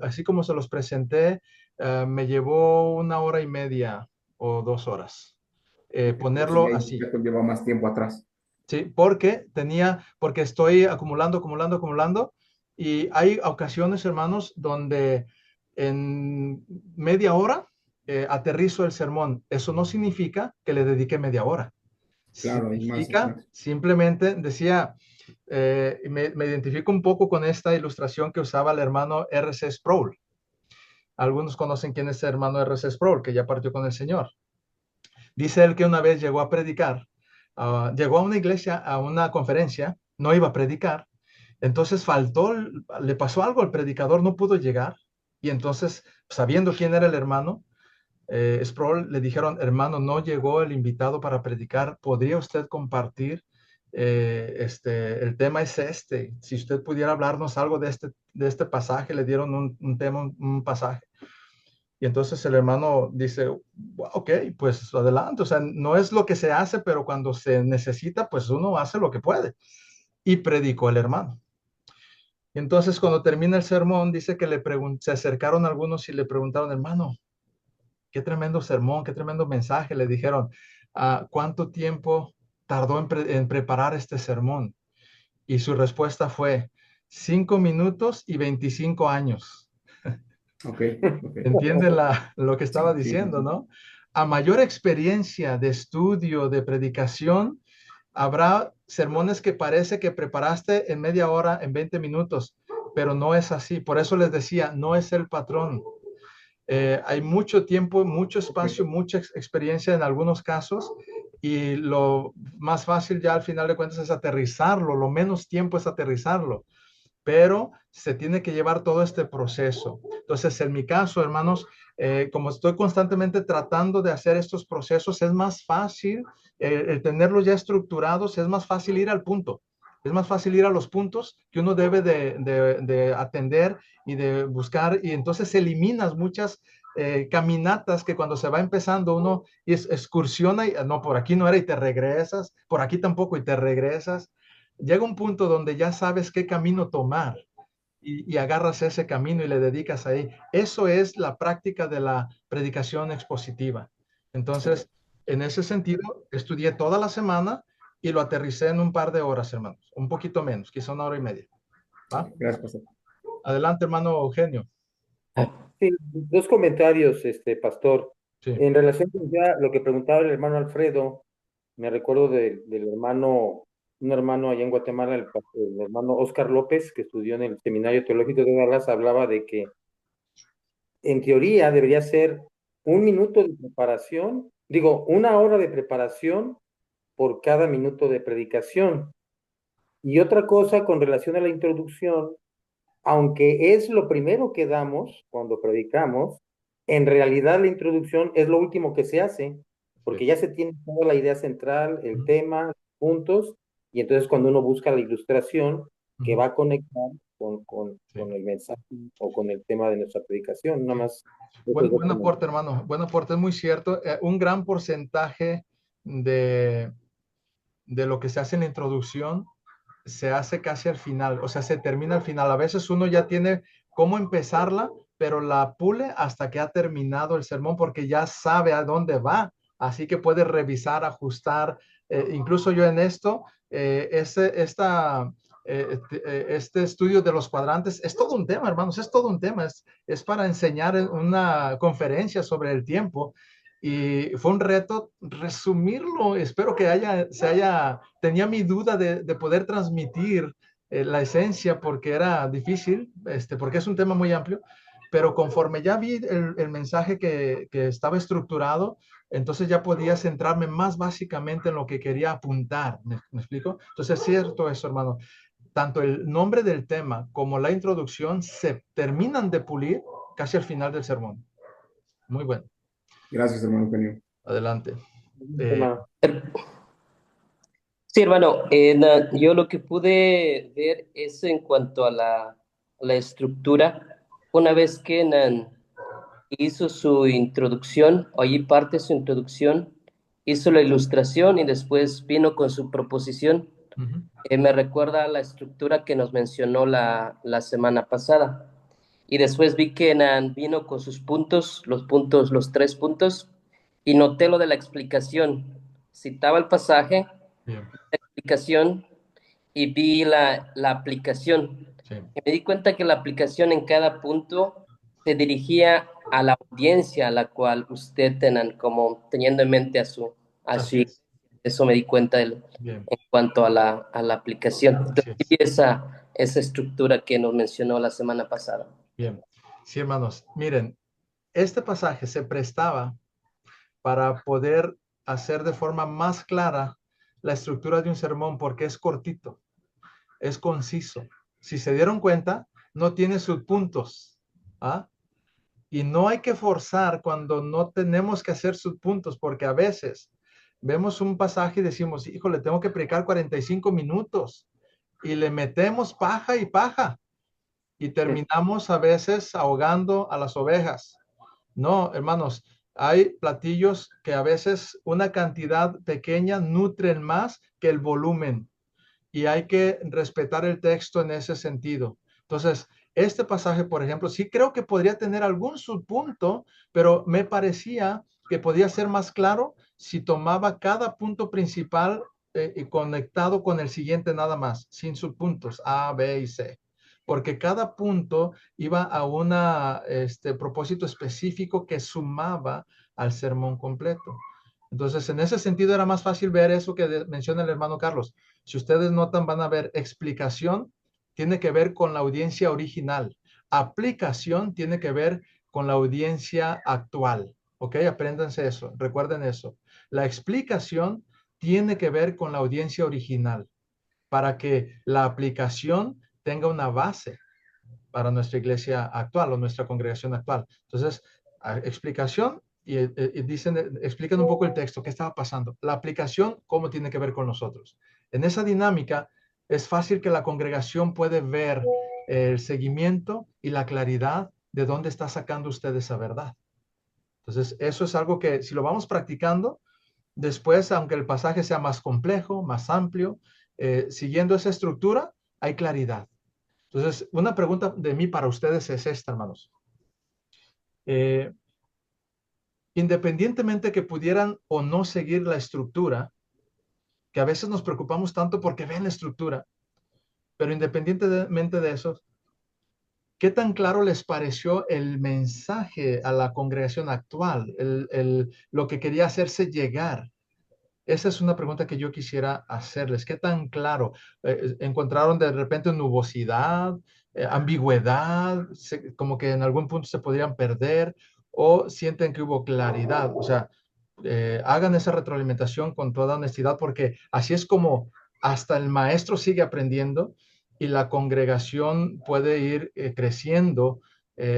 así como se los presenté, me llevó 1 hora y media, o 2 horas. Pues Ponerlo sí, así. esto lleva más tiempo atrás. Sí, porque estoy acumulando, y hay ocasiones, hermanos, donde en media hora aterrizo el sermón. Eso no significa que le dedique media hora. Claro, hay más Significa atrás. simplemente, decía, me identifico un poco con esta ilustración que usaba el hermano R.C. Sproul. Algunos conocen quién es el hermano R.C. Sproul, que ya partió con el Señor. Dice él que una vez llegó a predicar, llegó a una iglesia, a una conferencia, no iba a predicar, entonces le pasó algo al predicador, no pudo llegar, y entonces, sabiendo quién era el hermano, Sproul le dijeron: hermano, no llegó el invitado para predicar, ¿podría usted compartir? El tema es este, si usted pudiera hablarnos algo de este pasaje. Le dieron un tema, un pasaje. Y entonces el hermano dice: ok, pues adelante. O sea, no es lo que se hace, pero cuando se necesita, pues uno hace lo que puede. Y predicó el hermano. Y entonces cuando termina el sermón, dice que se acercaron algunos y le preguntaron: hermano, qué tremendo sermón, qué tremendo mensaje. Le dijeron: ¿cuánto tiempo tardó en preparar este sermón? Y su respuesta fue: 5 minutos y 25 años. Ok, ok. ¿Entienden lo que estaba Sí, sí, diciendo, sí. no? A mayor experiencia de estudio, de predicación, habrá sermones que parece que preparaste en media hora, en 20 minutos, pero no es así. Por eso les decía, no es el patrón. Hay mucho tiempo, mucho espacio, mucha experiencia en algunos casos, y lo más fácil ya al final de cuentas es aterrizarlo. Lo menos tiempo es aterrizarlo, pero se tiene que llevar todo este proceso. Entonces, en mi caso, hermanos, como estoy constantemente tratando de hacer estos procesos, es más fácil el tenerlos ya estructurados. Es más fácil ir al punto. Es más fácil ir a los puntos que uno debe de atender y de buscar, y entonces eliminas muchas caminatas que cuando se va empezando uno excursiona y no, por aquí no era, y te regresas, por aquí tampoco y te regresas. Llega un punto donde ya sabes qué camino tomar, y agarras ese camino y le dedicas ahí. Eso es la práctica de la predicación expositiva. Entonces, en ese sentido, estudié toda la semana y lo aterricé en un par de horas, hermanos. Un poquito menos, quizá 1 hora y media. ¿Va? Gracias, pastor. Adelante, hermano Eugenio. Sí, dos comentarios, pastor. Sí. En relación con ya lo que preguntaba el hermano Alfredo, me recuerdo del hermano, un hermano allá en Guatemala, el hermano Oscar López, que estudió en el Seminario Teológico de Dallas, hablaba de que en teoría debería ser 1 minuto de preparación, digo, 1 hora de preparación por cada minuto de predicación. Y otra cosa con relación a la introducción, aunque es lo primero que damos cuando predicamos, en realidad la introducción es lo último que se hace, porque ya se tiene toda la idea central, el tema, puntos, y entonces cuando uno busca la ilustración que va a conectar con el mensaje o con el tema de nuestra predicación, nada más. Buen aporte, hermano. Buen aporte, es muy cierto. Un gran porcentaje de, de lo que se hace en la introducción se hace casi al final, o sea, se termina al final. A veces uno ya tiene cómo empezarla, pero la pule hasta que ha terminado el sermón, porque ya sabe a dónde va, así que puede revisar, ajustar. Incluso yo en esto, este estudio de los cuadrantes es todo un tema, hermanos, es todo un tema. Es para enseñar en una conferencia sobre el tiempo, y fue un reto resumirlo. Espero que tenía mi duda de poder transmitir la esencia, porque era difícil, porque es un tema muy amplio, pero conforme ya vi el mensaje que estaba estructurado, entonces ya podía centrarme más básicamente en lo que quería apuntar. ¿Me explico? Entonces es cierto eso, hermano. Tanto el nombre del tema como la introducción se terminan de pulir casi al final del sermón. Muy bueno. Gracias, hermano Eugenio. Adelante. Hermano. Sí, hermano, yo lo que pude ver es en cuanto a la estructura. Una vez que hizo su introducción, o allí parte su introducción, hizo la ilustración y después vino con su proposición. Uh-huh. Me recuerda a la estructura que nos mencionó la semana pasada. Y después vi que vino con sus puntos, los 3 puntos, y noté lo de la explicación. Citaba el pasaje, Bien, la explicación y vi la aplicación. sí, Y me di cuenta que la aplicación en cada punto se dirigía a la audiencia a la cual usted tenan, como teniendo en mente a su así iglesia. es. Eso me di cuenta Bien, en cuanto a la aplicación. así Entonces, sí, es. esa estructura que nos mencionó la semana pasada. Bien. Sí, hermanos, miren, este pasaje se prestaba para poder hacer de forma más clara la estructura de un sermón porque es cortito, es conciso. Si se dieron cuenta, no tiene subpuntos. ¿Ah? Y no hay que forzar cuando no tenemos que hacer subpuntos, porque a veces vemos un pasaje y decimos, híjole, tengo que predicar 45 minutos y le metemos paja y paja y terminamos a veces ahogando a las ovejas. No, hermanos, hay platillos que a veces una cantidad pequeña nutren más que el volumen y hay que respetar el texto en ese sentido. Entonces, este pasaje, por ejemplo, sí creo que podría tener algún subpunto, pero me parecía que podía ser más claro si tomaba cada punto principal y conectado con el siguiente nada más, sin subpuntos A, B y C, porque cada punto iba a un propósito específico que sumaba al sermón completo. Entonces, en ese sentido era más fácil ver eso que menciona el hermano Carlos. Si ustedes notan, van a ver explicación, tiene que ver con la audiencia original. Aplicación tiene que ver con la audiencia actual. ¿Ok? Apréndanse eso, recuerden eso. La explicación tiene que ver con la audiencia original para que la aplicación tenga una base para nuestra iglesia actual o nuestra congregación actual. Entonces, explicación y dicen, explican un poco el texto, qué estaba pasando. La aplicación, cómo tiene que ver con nosotros. En esa dinámica, es fácil que la congregación puede ver el seguimiento y la claridad de dónde está sacando usted esa verdad. Entonces, eso es algo que si lo vamos practicando, después, aunque el pasaje sea más complejo, más amplio, siguiendo esa estructura, hay claridad. Entonces, una pregunta de mí para ustedes es esta, hermanos. Eh, Independientemente que pudieran o no seguir la estructura, que a veces nos preocupamos tanto porque ven la estructura, pero independientemente de eso, ¿qué tan claro les pareció el mensaje a la congregación actual, lo que quería hacerse llegar? Esa es una pregunta que yo quisiera hacerles. ¿Qué tan claro encontraron de repente nubosidad, ambigüedad, como que en algún punto se podrían perder o sienten que hubo claridad? O sea, hagan esa retroalimentación con toda honestidad porque así es como hasta el maestro sigue aprendiendo y la congregación puede ir creciendo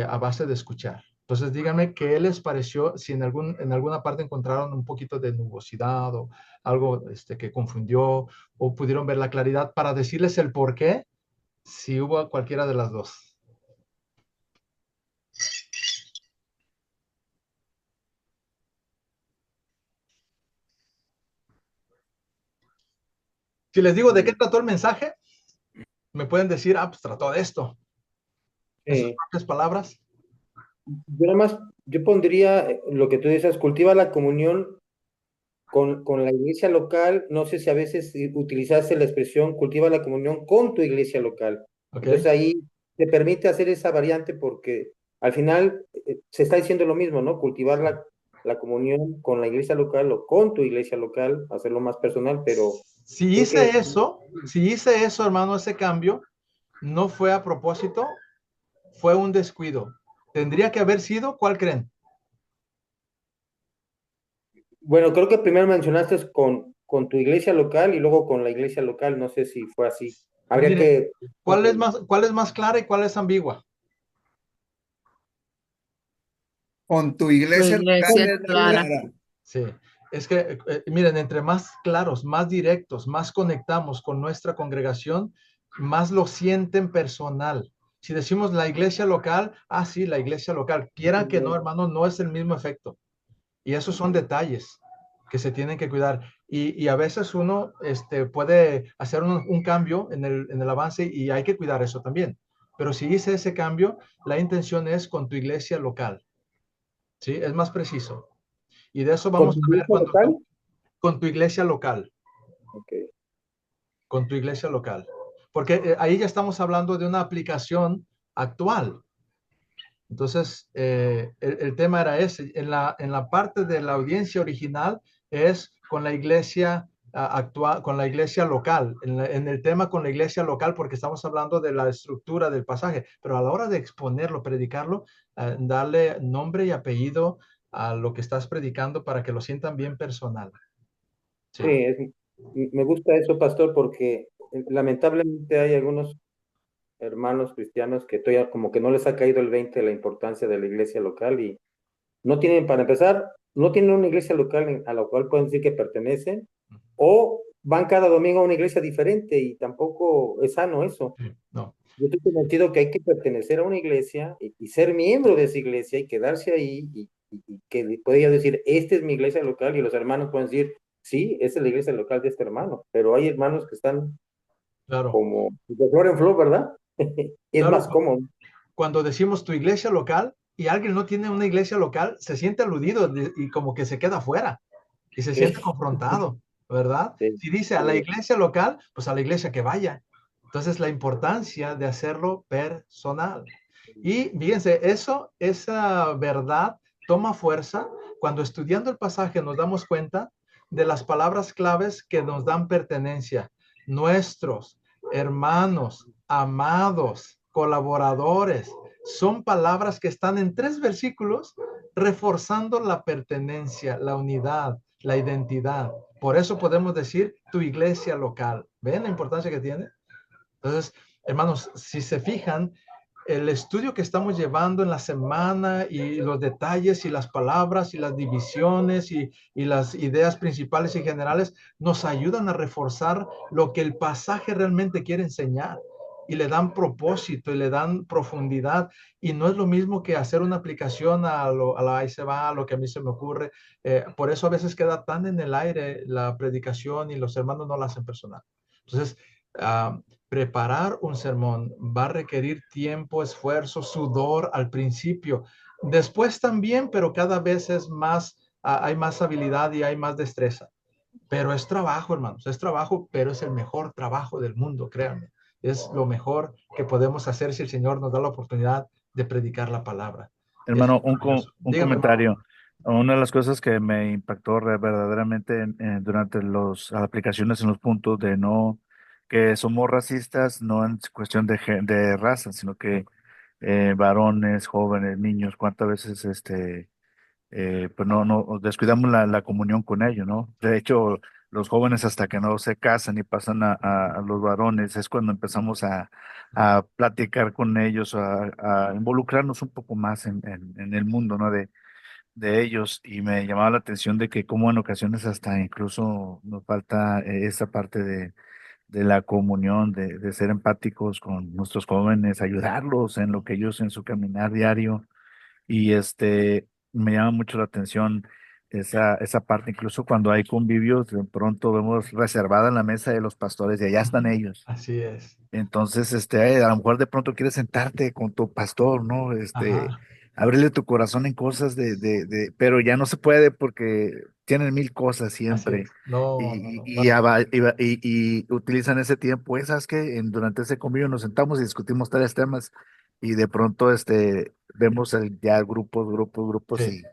a base de escuchar. Entonces, díganme qué les pareció, si en alguna parte encontraron un poquito de nubosidad o algo que confundió o pudieron ver la claridad para decirles el por qué, si hubo cualquiera de las dos. Si les digo de qué trató el mensaje, me pueden decir, pues trató de esto. En sus propias palabras. Yo nada más, yo pondría lo que tú dices, cultiva la comunión con la iglesia local. No sé si a veces utilizaste la expresión cultiva la comunión con tu iglesia local. ¿Ok? Entonces ahí te permite hacer esa variante porque al final se está diciendo lo mismo, ¿no? Cultivar la comunión con la iglesia local o con tu iglesia local, hacerlo más personal, pero Si creo que hice eso, hermano, ese cambio, no fue a propósito, fue un descuido. Tendría que haber sido, ¿cuál creen? bueno, creo que primero mencionaste con tu iglesia local y luego con la iglesia local. No sé si fue así. Habría Mire, que... ¿cuál es más clara y cuál es ambigua? Con tu Tu iglesia iglesia local es es más clara. clara. Sí, es que, miren, entre más claros, más directos, más conectamos con nuestra congregación, más lo sienten personal. Si decimos la iglesia local, sí, la iglesia local, quieran que no, hermano, no es el mismo efecto. Y esos son detalles que se tienen que cuidar. Y a veces uno puede hacer un cambio en el avance y hay que cuidar eso también. Pero si hice ese cambio, la intención es con tu iglesia local. ¿Sí? Es más preciso. Y de eso ¿Con vamos tu a ver iglesia local? con tu iglesia local, Ok. con tu iglesia local. Porque ahí ya estamos hablando de una aplicación actual. Entonces, el tema era ese. En la parte de la audiencia original es con la iglesia actual, con la iglesia local, en el tema con la iglesia local, porque estamos hablando de la estructura del pasaje, pero a la hora de exponerlo, predicarlo, darle nombre y apellido a lo que estás predicando para que lo sientan bien personal. Sí, Sí, me gusta eso, pastor, porque lamentablemente hay algunos hermanos cristianos que todavía como que no les ha caído el 20 de la importancia de la iglesia local y no tienen, para empezar, no tienen una iglesia local a la cual pueden decir que pertenecen, o van cada domingo a una iglesia diferente y tampoco es sano eso. sí, no, Yo estoy convencido que hay que pertenecer a una iglesia y ser miembro de esa iglesia y quedarse ahí y que pueda decir, esta es mi iglesia local y los hermanos pueden decir, sí, esa es la iglesia local de este hermano, pero hay hermanos que están claro, como de flor en flor, ¿verdad? Es claro. más cómodo. Cuando decimos tu iglesia local y alguien no tiene una iglesia local, se siente aludido y como que se queda fuera y se siente Sí, confrontado, ¿verdad? sí, Si dice a la sí. iglesia local, pues a la iglesia que vaya. Entonces, la importancia de hacerlo personal. Y fíjense, esa verdad toma fuerza cuando estudiando el pasaje nos damos cuenta de las palabras claves que nos dan pertenencia. Nuestros, hermanos, amados, colaboradores, son palabras que están en 3 versículos reforzando la pertenencia, la unidad, la identidad. Por eso podemos decir tu iglesia local. ¿Ven la importancia que tiene? Entonces, hermanos, si se fijan, el estudio que estamos llevando en la semana y los detalles y las palabras y las divisiones y las ideas principales y generales nos ayudan a reforzar lo que el pasaje realmente quiere enseñar y le dan propósito y le dan profundidad. Y no es lo mismo que hacer una aplicación a la ahí se va, a lo que a mí se me ocurre. Por eso a veces queda tan en el aire la predicación y los hermanos no la hacen personal. Entonces, preparar un sermón va a requerir tiempo, esfuerzo, sudor al principio. Después también, pero cada vez es más, hay más habilidad y hay más destreza. Pero es trabajo, hermanos, es trabajo, pero es el mejor trabajo del mundo, créanme. Es lo mejor que podemos hacer si el Señor nos da la oportunidad de predicar la palabra. Es Hermano, maravilloso. un Dígame, hermano. comentario. Una de las cosas que me impactó verdaderamente durante las aplicaciones en los puntos de no, que somos racistas, no en cuestión de raza, sino que varones, jóvenes, niños, cuántas veces pues no descuidamos la comunión con ellos, ¿no? De hecho, los jóvenes hasta que no se casan y pasan a los varones es cuando empezamos a platicar con ellos, a involucrarnos un poco más en el mundo, ¿no? De ellos. Y me llamaba la atención de que como en ocasiones hasta incluso nos falta esa parte de la comunión, de ser empáticos con nuestros jóvenes, ayudarlos en lo que ellos en su caminar diario y me llama mucho la atención esa parte, incluso cuando hay convivios, de pronto vemos reservada en la mesa de los pastores y allá están ellos. Así es. Entonces, a lo mejor de pronto quieres sentarte con tu pastor, ¿no? Ajá. Abrirle tu corazón en cosas pero ya no se puede porque tienen mil cosas Así siempre es. No, no, no. y utilizan ese tiempo. ¿Sabes qué? Durante ese convivio nos sentamos y discutimos tales temas y de pronto, vemos ya grupos Sí.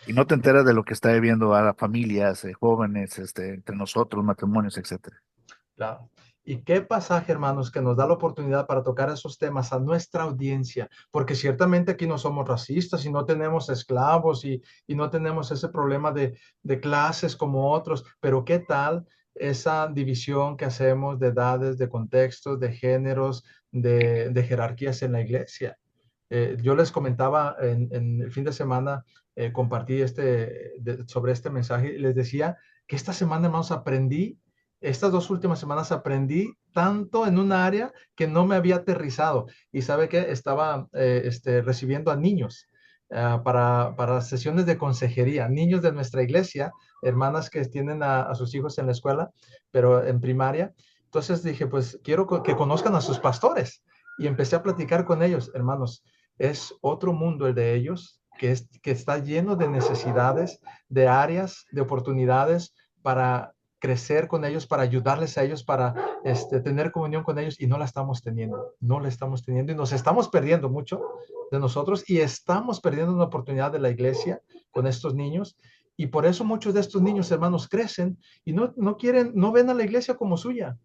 y no te enteras de lo que está viviendo a las familias, jóvenes, entre nosotros, matrimonios, etcétera. Claro. ¿Y qué pasaje, hermanos, que nos da la oportunidad para tocar esos temas a nuestra audiencia? Porque ciertamente aquí no somos racistas y no tenemos esclavos y no tenemos ese problema de clases como otros, pero ¿qué tal esa división que hacemos de edades, de contextos, de géneros, de jerarquías en la iglesia? Yo les comentaba en el fin de semana, compartí sobre este mensaje y les decía que esta semana, hermanos, estas 2 últimas semanas aprendí tanto en un área que no me había aterrizado. Y sabe que estaba recibiendo a niños para sesiones de consejería, niños de nuestra iglesia, hermanas que tienen a sus hijos en la escuela, pero en primaria. Entonces dije, pues quiero que conozcan a sus pastores. Y empecé a platicar con ellos, hermanos. Es otro mundo el de ellos que está lleno de necesidades, de áreas, de oportunidades para crecer con ellos, para ayudarles a ellos, para tener comunión con ellos, y no la estamos teniendo, no la estamos teniendo, y nos estamos perdiendo mucho de nosotros, y estamos perdiendo una oportunidad de la iglesia con estos niños. Y por eso muchos de estos niños, hermanos, crecen y no quieren, no ven a la iglesia como suya,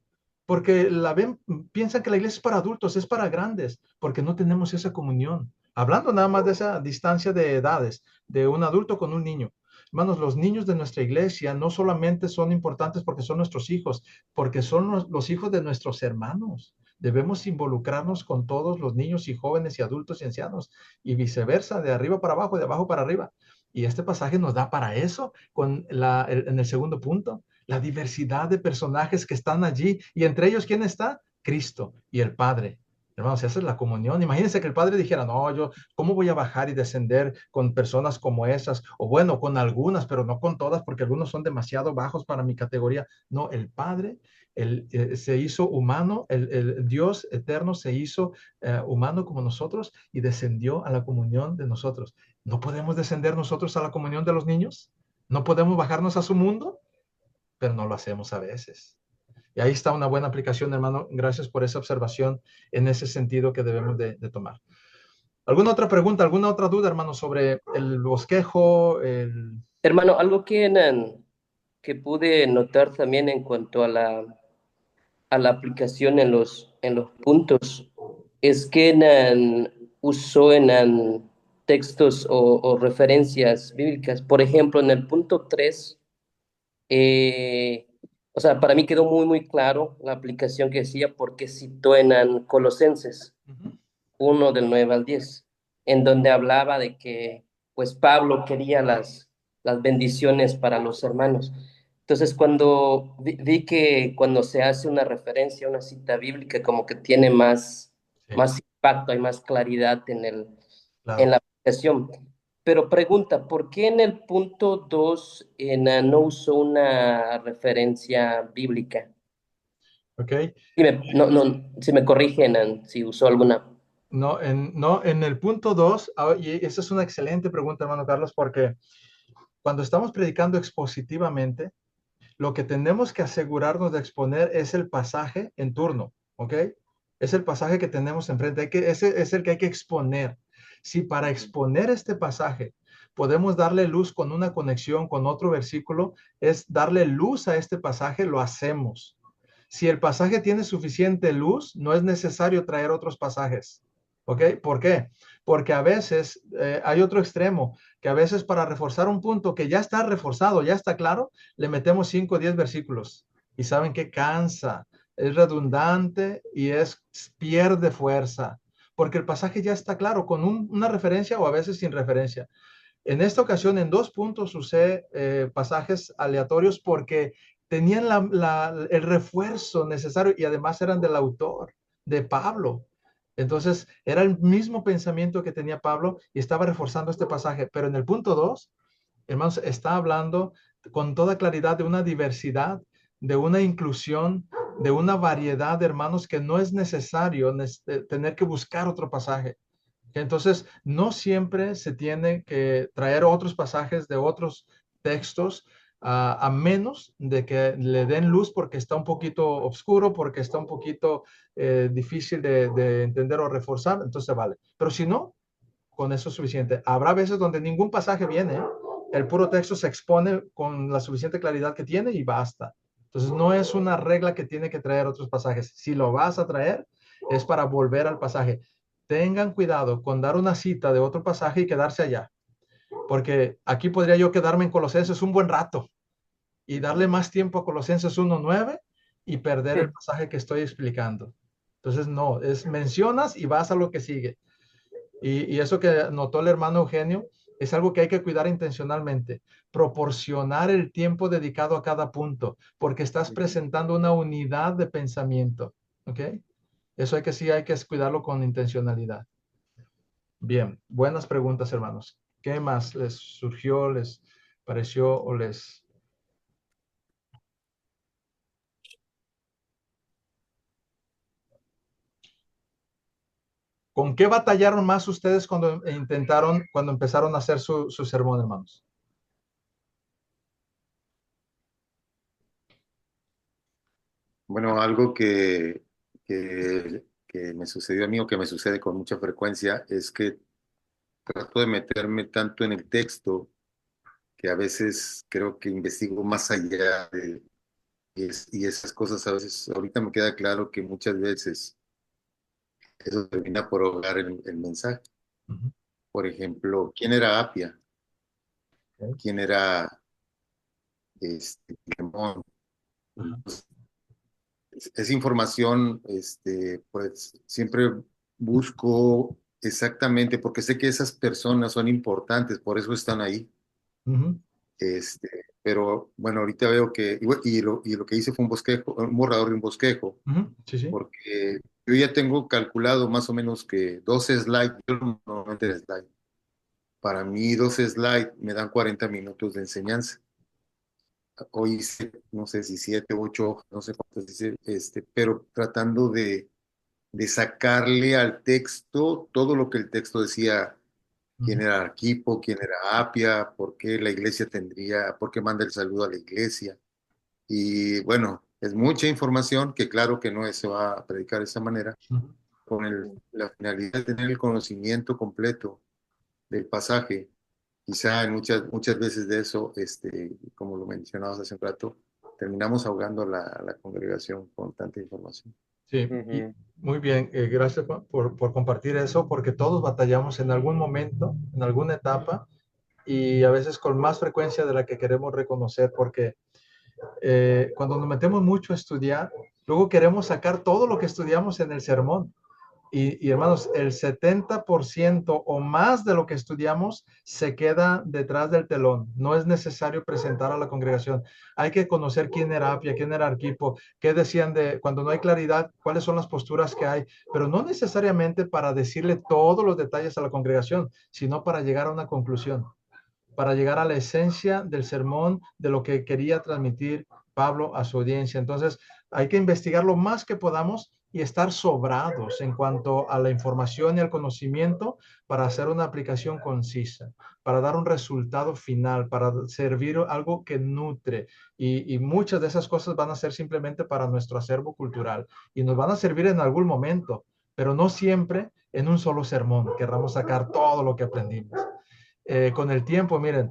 porque la ven, piensan que la iglesia es para adultos, es para grandes, porque no tenemos esa comunión. Hablando nada más de esa distancia de edades, de un adulto con un niño. Hermanos, los niños de nuestra iglesia no solamente son importantes porque son nuestros hijos, porque son los hijos de nuestros hermanos. Debemos involucrarnos con todos los niños y jóvenes y adultos y ancianos, y viceversa, de arriba para abajo, de abajo para arriba. Y este pasaje nos da para eso en el segundo punto, la diversidad de personajes que están allí, y entre ellos, ¿quién está? Cristo y el Padre. Hermanos, esa es la comunión. Imagínense que el Padre dijera, no, yo, ¿cómo voy a bajar y descender con personas como esas? O bueno, con algunas, pero no con todas, porque algunos son demasiado bajos para mi categoría. No, el Padre se hizo humano, el Dios eterno se hizo humano como nosotros y descendió a la comunión de nosotros. ¿No podemos descender nosotros a la comunión de los niños? ¿No podemos bajarnos a su mundo? Pero no lo hacemos a veces. Y ahí está una buena aplicación, hermano. Gracias por esa observación en ese sentido que debemos de tomar. ¿Alguna otra pregunta, alguna otra duda, hermano, sobre el bosquejo? Hermano, algo que pude notar también en cuanto a la aplicación en los puntos es que usó textos o referencias bíblicas. Por ejemplo, en el punto 3, o sea, para mí quedó muy, muy claro la aplicación que hacía porque citó Colosenses 1 del 9 al 10, en donde hablaba de que pues Pablo quería las bendiciones para los hermanos. Entonces, cuando vi que cuando se hace una referencia a una cita bíblica, como que tiene Sí, más impacto, hay más claridad en claro. la aplicación. Pero pregunta, ¿por qué en el punto 2 no usó una referencia bíblica? Ok. Si me corrigen si usó alguna. No, en el punto 2, y esa es una excelente pregunta, hermano Carlos, porque cuando estamos predicando expositivamente, lo que tenemos que asegurarnos de exponer es el pasaje en turno, ¿ok? Es el pasaje que tenemos enfrente, ese es el que hay que exponer. Si para exponer este pasaje podemos darle luz con una conexión con otro versículo, es darle luz a este pasaje, lo hacemos. Si el pasaje tiene suficiente luz, no es necesario traer otros pasajes, ¿ok? ¿Por qué? Porque a veces hay otro extremo, que a veces para reforzar un punto que ya está reforzado, ya está claro, le metemos 5 o 10 versículos. Y saben que cansa, es redundante y pierde fuerza, porque el pasaje ya está claro, con una referencia o a veces sin referencia. En esta ocasión, en 2 puntos usé pasajes aleatorios porque tenían el refuerzo necesario y además eran del autor, de Pablo. Entonces, era el mismo pensamiento que tenía Pablo y estaba reforzando este pasaje. Pero en el punto 2, hermanos, está hablando con toda claridad de una diversidad, de una inclusión, de una variedad de hermanos que no es necesario tener que buscar otro pasaje. Entonces, no siempre se tiene que traer otros pasajes de otros textos, a menos de que le den luz porque está un poquito oscuro, porque está un poquito difícil de entender o reforzar, entonces vale. Pero si no, con eso es suficiente. Habrá veces donde ningún pasaje viene, ¿eh? El puro texto se expone con la suficiente claridad que tiene y basta. Entonces, no es una regla que tiene que traer otros pasajes. Si lo vas a traer, es para volver al pasaje. Tengan cuidado con dar una cita de otro pasaje y quedarse allá, porque aquí podría yo quedarme en Colosenses un buen rato y darle más tiempo a Colosenses 1:9 y perder el pasaje que estoy explicando. Entonces, no, mencionas y vas a lo que sigue. Y eso que notó el hermano Eugenio es algo que hay que cuidar intencionalmente. Proporcionar el tiempo dedicado a cada punto, porque estás presentando una unidad de pensamiento. ¿Ok? Eso hay que cuidarlo con intencionalidad. Bien, buenas preguntas, hermanos. ¿Qué más les surgió, les pareció o les... ¿Con qué batallaron más ustedes cuando empezaron a hacer su sermón, hermanos? Bueno, algo que me sucedió a mí o que me sucede con mucha frecuencia es que trato de meterme tanto en el texto que a veces creo que investigo más allá y esas cosas a veces, ahorita me queda claro que muchas veces eso termina por ahogar el mensaje. Ujú. Por ejemplo, ¿quién era Apia? Ok. ¿Quién era Filemón? Ajá. Esa información, pues siempre busco exactamente, porque sé que esas personas son importantes, por eso están ahí. Ujú. Pero bueno, ahorita veo que, y lo que hice fue un bosquejo, un borrador de un bosquejo, Ujú. Sí, sí. porque yo ya tengo calculado más o menos que 12 slides, yo normalmente el slide. Para mí 12 slides me dan 40 minutos de enseñanza. Hoy hice, no sé si 7, 8 hojas, no sé cuántas hice, pero tratando de sacarle al texto todo lo que el texto decía, quién Ujú. era Arquipo, quién era Apia, por qué la iglesia por qué manda el saludo a la iglesia. Y bueno, es mucha información que claro que no se va a predicar de esa manera, Ujú. con la finalidad de tener el conocimiento completo del pasaje. Quizá en muchas veces de eso, como lo mencionabas hace un rato, terminamos ahogando a la congregación con tanta información. Sí, y Ujú. muy bien. Gracias por compartir eso, porque todos batallamos en algún momento, en alguna etapa, y a veces con más frecuencia de la que queremos reconocer, porque cuando nos metemos mucho a estudiar, luego queremos sacar todo lo que estudiamos en el sermón. Y hermanos, el 70% o más de lo que estudiamos se queda detrás del telón. No es necesario presentar a la congregación. Hay que conocer quién era Apia, quién era Arquipo, qué decían de cuando no hay claridad, cuáles son las posturas que hay, pero no necesariamente para decirle todos los detalles a la congregación, sino para llegar a una conclusión, para llegar a la esencia del sermón, de lo que quería transmitir Pablo a su audiencia. Entonces, hay que investigar lo más que podamos y estar sobrados en cuanto a la información y al conocimiento para hacer una aplicación concisa, para dar un resultado final, para servir algo que nutre. Y muchas de esas cosas van a ser simplemente para nuestro acervo cultural y nos van a servir en algún momento, pero no siempre en un solo sermón. Querramos sacar todo lo que aprendimos. Con el tiempo, miren,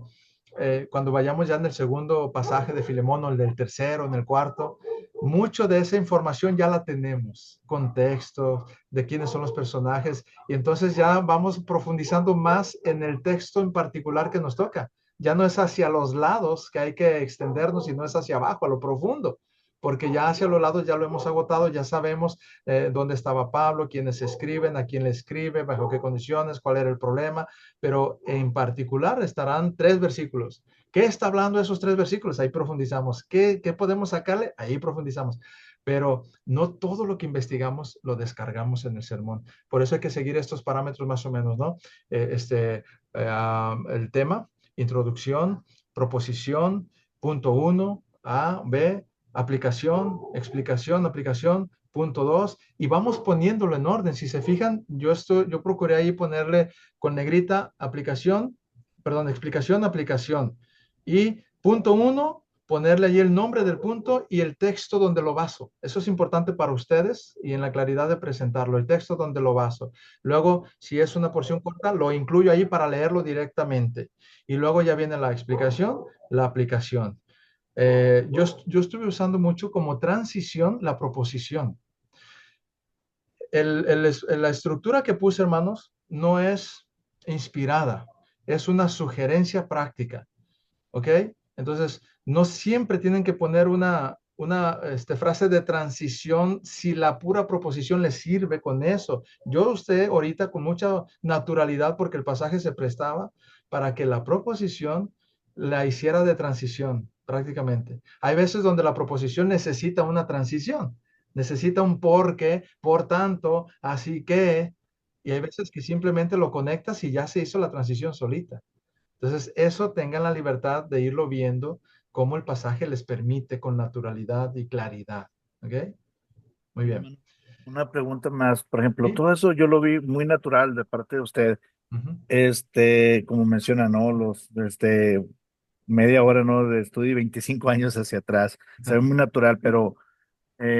cuando vayamos ya en el segundo pasaje de Filemón o el del tercero, en el cuarto, mucho de esa información ya la tenemos, contexto, de quiénes son los personajes, y entonces ya vamos profundizando más en el texto en particular que nos toca. Ya no es hacia los lados que hay que extendernos, sino es hacia abajo, a lo profundo, porque ya hacia los lados ya lo hemos agotado, ya sabemos dónde estaba Pablo, quiénes escriben, a quién le escribe, bajo qué condiciones, cuál era el problema, pero en particular estarán 3 versículos. ¿Qué está hablando de esos 3 versículos? Ahí profundizamos. ¿Qué podemos sacarle? Ahí profundizamos. Pero no todo lo que investigamos lo descargamos en el sermón. Por eso hay que seguir estos parámetros más o menos, ¿no? El tema, introducción, proposición, punto 1, A, B, aplicación, explicación, aplicación, punto 2, y vamos poniéndolo en orden. Si se fijan, yo procuré ahí ponerle con negrita aplicación, perdón, explicación, aplicación. Y punto 1, ponerle ahí el nombre del punto y el texto donde lo baso. Eso es importante para ustedes y en la claridad de presentarlo, el texto donde lo baso. Luego, si es una porción corta, lo incluyo ahí para leerlo directamente. Y luego ya viene la explicación, la aplicación. Yo estuve usando mucho como transición la proposición. La estructura que puse, hermanos, no es inspirada, es una sugerencia práctica, ¿ok? Entonces, no siempre tienen que poner una frase de transición si la pura proposición les sirve con eso. Yo usted ahorita con mucha naturalidad, porque el pasaje se prestaba para que la proposición la hiciera de transición, prácticamente. Hay veces donde la proposición necesita una transición, necesita un porque, por tanto, así que, y hay veces que simplemente lo conectas y ya se hizo la transición solita. Entonces, eso tengan la libertad de irlo viendo cómo el pasaje les permite con naturalidad y claridad. ¿Ok? Muy bien. Una pregunta más, por ejemplo, Sí. todo eso yo lo vi muy natural de parte de usted. Ujú. Como menciona, ¿no? Media hora, ¿no? De estudio y 25 años hacia atrás. Se ve muy natural, pero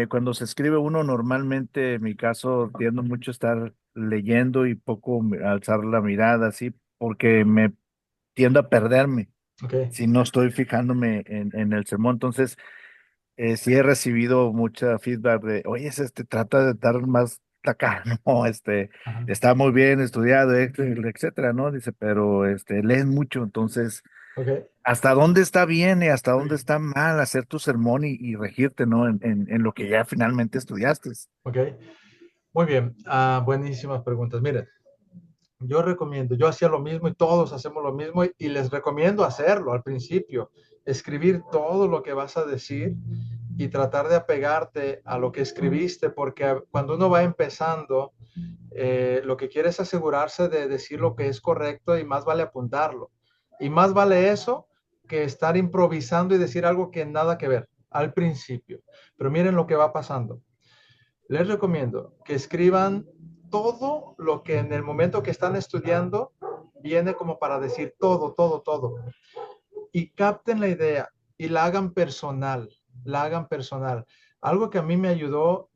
cuando se escribe uno, normalmente, en mi caso, tiendo mucho a estar leyendo y poco alzar la mirada, así, porque me tiendo a perderme Ok, si no estoy fijándome en el sermón. Entonces, sí he recibido mucha feedback de, oye, trata de dar más acá, ¿no? ajá, Está muy bien estudiado, etcétera, ¿no? Dice, pero lees mucho, entonces, ok, ¿hasta dónde está bien y hasta dónde está mal hacer tu sermón y regirte, ¿no? En lo que ya finalmente estudiaste. ok. Muy bien. Buenísimas preguntas. Miren, yo recomiendo, yo hacía lo mismo y todos hacemos lo mismo y les recomiendo hacerlo al principio, escribir todo lo que vas a decir y tratar de apegarte a lo que escribiste, porque cuando uno va empezando, lo que quiere es asegurarse de decir lo que es correcto y más vale apuntarlo. Y más vale eso que estar improvisando y decir algo que nada que ver al principio. Pero miren lo que va pasando. Les recomiendo que escriban todo lo que en el momento que están estudiando viene como para decir todo, todo, todo. Y capten la idea y la hagan personal, la hagan personal. Algo que a mí me ayudó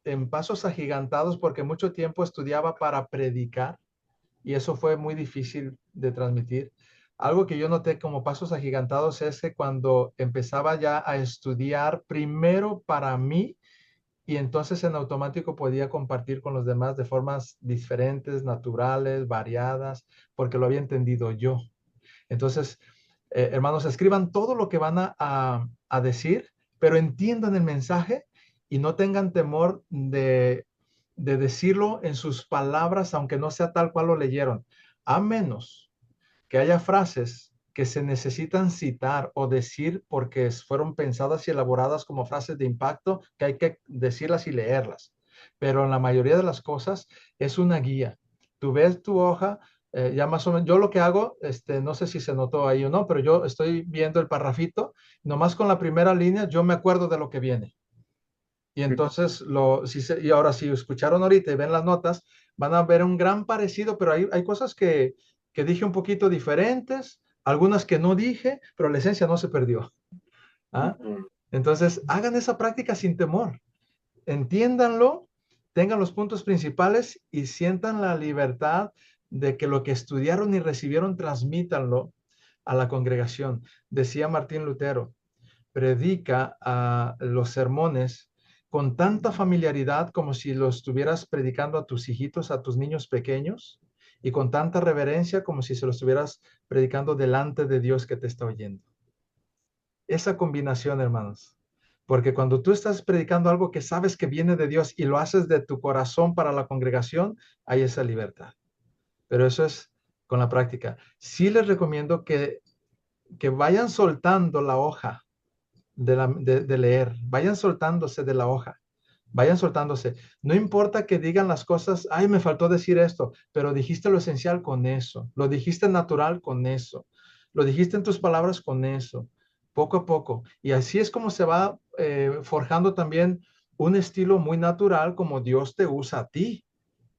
en pasos agigantados porque mucho tiempo estudiaba para predicar y eso fue muy difícil de transmitir. Algo que yo noté como pasos agigantados es que cuando empezaba ya a estudiar primero para mí, y entonces en automático podía compartir con los demás de formas diferentes, naturales, variadas, porque lo había entendido yo. Entonces, hermanos, escriban todo lo que van a decir, pero entiendan el mensaje y no tengan temor de decirlo en sus palabras, aunque no sea tal cual lo leyeron, a menos que haya frases que se necesitan citar o decir porque fueron pensadas y elaboradas como frases de impacto, que hay que decirlas y leerlas. Pero en la mayoría de las cosas es una guía. Tú ves tu hoja, ya más o menos, yo lo que hago, no sé si se notó ahí o no, pero yo estoy viendo el parrafito, nomás con la primera línea yo me acuerdo de lo que viene. Y entonces, y ahora si escucharon ahorita y ven las notas, van a ver un gran parecido, pero hay cosas que dije un poquito diferentes, algunas que no dije, pero la esencia no se perdió. ¿Ah? Entonces, hagan esa práctica sin temor, entiéndanlo, tengan los puntos principales y sientan la libertad de que lo que estudiaron y recibieron, transmítanlo a la congregación. Decía Martín Lutero, predica los sermones con tanta familiaridad como si lo estuvieras predicando a tus hijitos, a tus niños pequeños, y con tanta reverencia como si se lo estuvieras predicando delante de Dios que te está oyendo. Esa combinación, hermanos, porque cuando tú estás predicando algo que sabes que viene de Dios y lo haces de tu corazón para la congregación, hay esa libertad. Pero eso es con la práctica. Sí les recomiendo que vayan soltando la hoja de leer, vayan soltándose de la hoja, vayan soltándose. No importa que digan las cosas, ay, me faltó decir esto, pero dijiste lo esencial con eso, lo dijiste natural con eso, lo dijiste en tus palabras con eso, poco a poco. Y así es como se va forjando también un estilo muy natural como Dios te usa a ti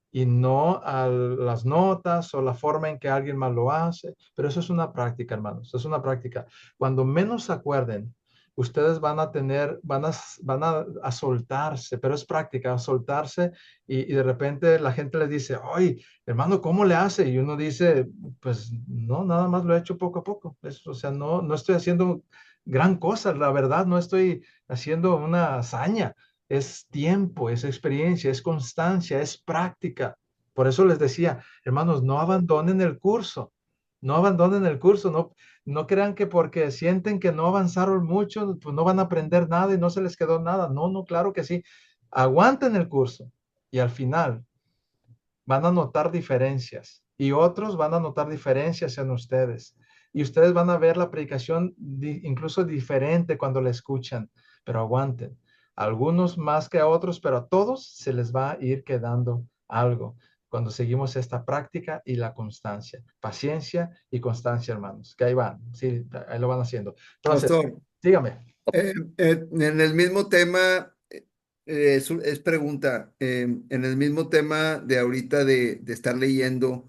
y no a las notas o la forma en que alguien más lo hace. Pero eso es una práctica, hermanos, es una práctica. Cuando menos se acuerden, ustedes van a tener, van a soltarse, pero es práctica, a soltarse y de repente la gente les dice, oye, hermano, ¿cómo le hace? Y uno dice, pues no, nada más lo he hecho poco a poco. O sea, no estoy haciendo gran cosa, la verdad, no estoy haciendo una hazaña, es tiempo, es experiencia, es constancia, es práctica. Por eso les decía, hermanos, no abandonen el curso, no abandonen el curso, no crean que porque sienten que no avanzaron mucho, pues no van a aprender nada y no se les quedó nada. No, no, claro que sí. Aguanten el curso y al final van a notar diferencias y otros van a notar diferencias en ustedes. Y ustedes van a ver la predicación incluso diferente cuando la escuchan, pero aguanten. Algunos más que a otros, pero a todos se les va a ir quedando algo cuando seguimos esta práctica y la constancia. Paciencia y constancia, hermanos, que ahí van, sí, ahí lo van haciendo. Entonces, Pastor, dígame. en el mismo tema, Es pregunta. En el mismo tema de ahorita de estar leyendo,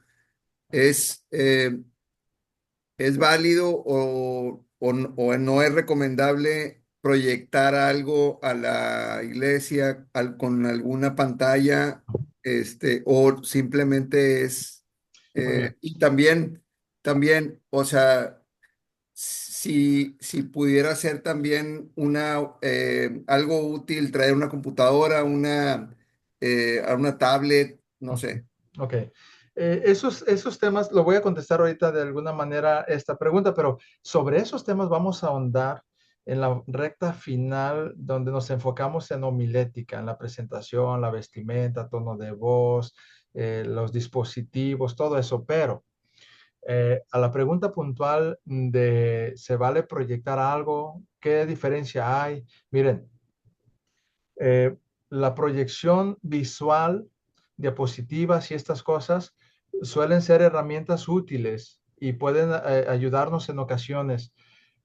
¿es, es válido o no es recomendable proyectar algo a la iglesia con alguna pantalla, o simplemente es, Muy bien. y también, o sea, si pudiera ser también algo útil traer una computadora, a una tablet, no Ujú. sé. Ok. Esos temas, lo voy a contestar ahorita de alguna manera esta pregunta, pero sobre esos temas vamos a ahondar en la recta final donde nos enfocamos en homilética, en la presentación, la vestimenta, tono de voz, los dispositivos, todo eso. Pero a la pregunta puntual de ¿se vale proyectar algo? ¿Qué diferencia hay? Miren, eh, la proyección visual, diapositivas y estas cosas suelen ser herramientas útiles y pueden ayudarnos en ocasiones,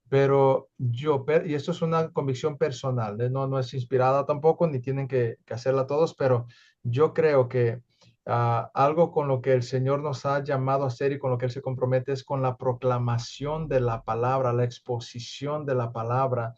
pero y esto es una convicción personal, no es inspirada tampoco, ni tienen que hacerla todos, pero yo creo que algo con lo que el Señor nos ha llamado a hacer y con lo que Él se compromete es con la proclamación de la palabra, la exposición de la palabra,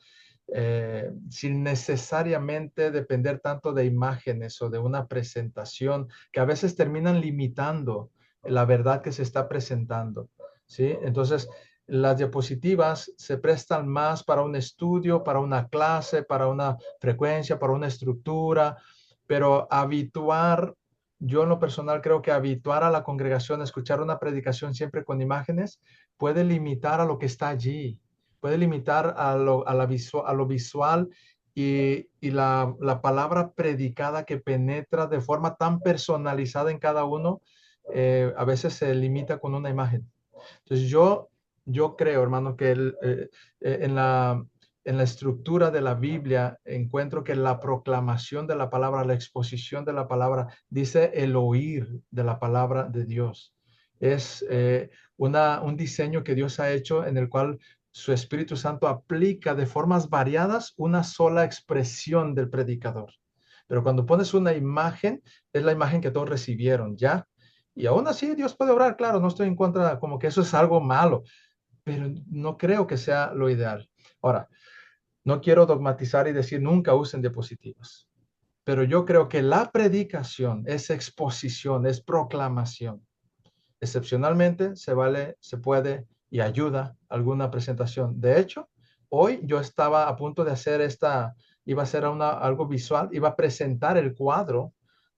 sin necesariamente depender tanto de imágenes o de una presentación que a veces terminan limitando la verdad que se está presentando, ¿sí? Entonces, las diapositivas se prestan más para un estudio, para una clase, para una frecuencia, para una estructura, pero yo en lo personal creo que habituar a la congregación a escuchar una predicación siempre con imágenes puede limitar a lo que está allí, puede limitar a lo visual y la palabra predicada que penetra de forma tan personalizada en cada uno, a veces se limita con una imagen. Entonces yo creo, hermano, que en la estructura de la Biblia encuentro que la proclamación de la palabra, la exposición de la palabra, dice el oír de la palabra de Dios. Es un diseño que Dios ha hecho en el cual su Espíritu Santo aplica de formas variadas una sola expresión del predicador. Pero cuando pones una imagen, es la imagen que todos recibieron, ¿ya? Y aún así Dios puede obrar, claro, no estoy en contra, como que eso es algo malo, pero no creo que sea lo ideal. Ahora, no quiero dogmatizar y decir nunca usen diapositivas, pero yo creo que la predicación es exposición, es proclamación. Excepcionalmente se vale, se puede y ayuda alguna presentación. De hecho, hoy yo estaba a punto de hacer iba a ser algo visual, iba a presentar el cuadro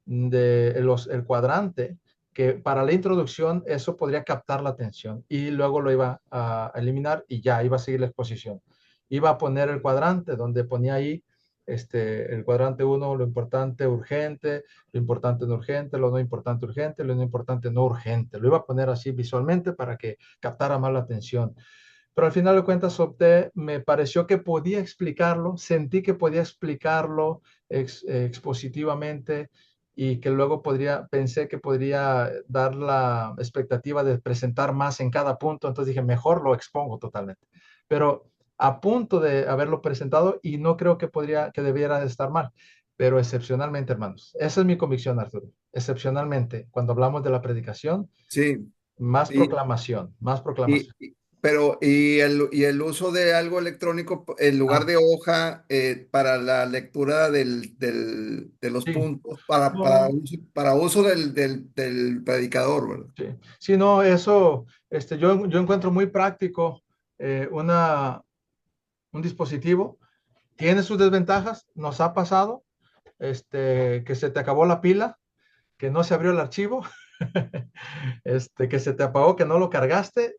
el cuadrante, que para la introducción eso podría captar la atención y luego lo iba a eliminar y ya iba a seguir la exposición. Iba a poner el cuadrante donde ponía ahí el cuadrante 1, lo importante urgente, lo importante no urgente, lo no importante urgente, lo no importante no urgente. Lo iba a poner así visualmente para que captara más la atención. Pero al final de cuentas opté, me pareció que podía explicarlo, sentí que podía explicarlo expositivamente y que luego pensé que podría dar la expectativa de presentar más en cada punto, entonces dije, mejor lo expongo totalmente. Pero a punto de haberlo presentado y no creo que debiera de estar mal, pero excepcionalmente, hermanos. Esa es mi convicción, Arturo. Excepcionalmente, cuando hablamos de la predicación, Sí. más Y, proclamación, más y, proclamación. pero, y el uso de algo electrónico en lugar Ah, de hoja, para la lectura de los sí, puntos, no, para uso del predicador, ¿verdad? sí, sí, no, eso, yo encuentro muy práctico un dispositivo, tiene sus desventajas, nos ha pasado, que se te acabó la pila, que no se abrió el archivo, que se te apagó, que no lo cargaste,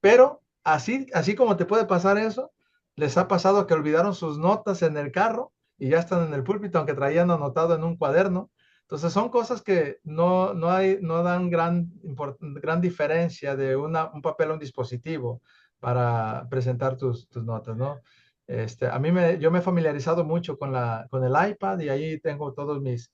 pero así como te puede pasar eso, les ha pasado que olvidaron sus notas en el carro y ya están en el púlpito, aunque traían anotado en un cuaderno. Entonces son cosas que no dan gran diferencia de un papel a un dispositivo para presentar tus notas, ¿no? Yo me he familiarizado mucho con el iPad y ahí tengo todos mis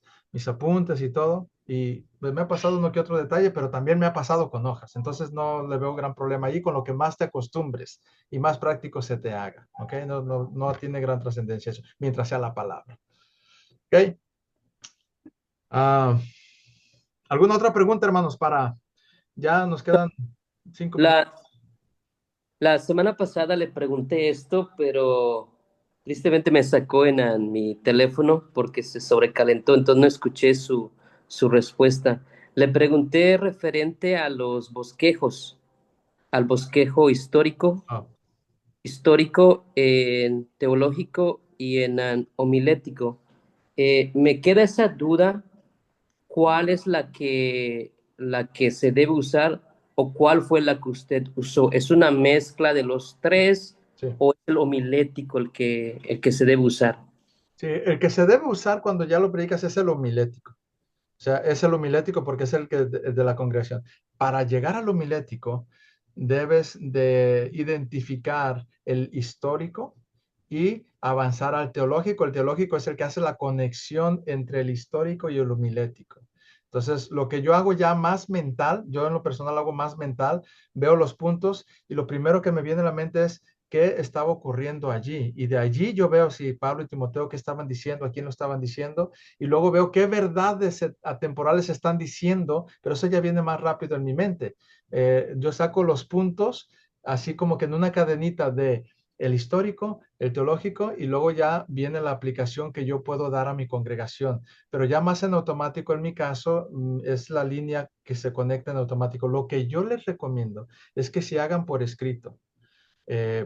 apuntes y todo. Y pues me ha pasado uno que otro detalle, pero también me ha pasado con hojas. Entonces no le veo gran problema ahí con lo que más te acostumbres y más práctico se te haga. ¿Ok? No tiene gran trascendencia eso, mientras sea la palabra. Ok. ¿Alguna otra pregunta, hermanos? Ya nos quedan 5 minutos. La semana pasada le pregunté esto, pero tristemente me sacó en mi teléfono porque se sobrecalentó, entonces no escuché su respuesta. Le pregunté referente a los bosquejos, al bosquejo Ah, histórico, en teológico y en homilético. Me queda esa duda, ¿cuál es la que se debe usar o cuál fue la que usted usó? ¿Es una mezcla de los tres sí. o es el homilético el que se debe usar? Sí, el que se debe usar cuando ya lo predicas es el homilético. O sea, es el homilético porque es el que de la congregación. Para llegar al homilético, debes de identificar el histórico y avanzar al teológico. El teológico es el que hace la conexión entre el histórico y el homilético. Entonces, lo que yo hago ya más mental, yo en lo personal hago más mental, veo los puntos y lo primero que me viene a la mente es qué estaba ocurriendo allí. Y de allí yo veo si Pablo y Timoteo qué estaban diciendo, a quién lo estaban diciendo, y luego veo qué verdades atemporales están diciendo, pero eso ya viene más rápido en mi mente. Yo saco los puntos así como que en una cadenita de el histórico, el teológico, y luego ya viene la aplicación que yo puedo dar a mi congregación. Pero ya más en automático en mi caso es la línea que se conecta en automático. Lo que yo les recomiendo es que se hagan por escrito.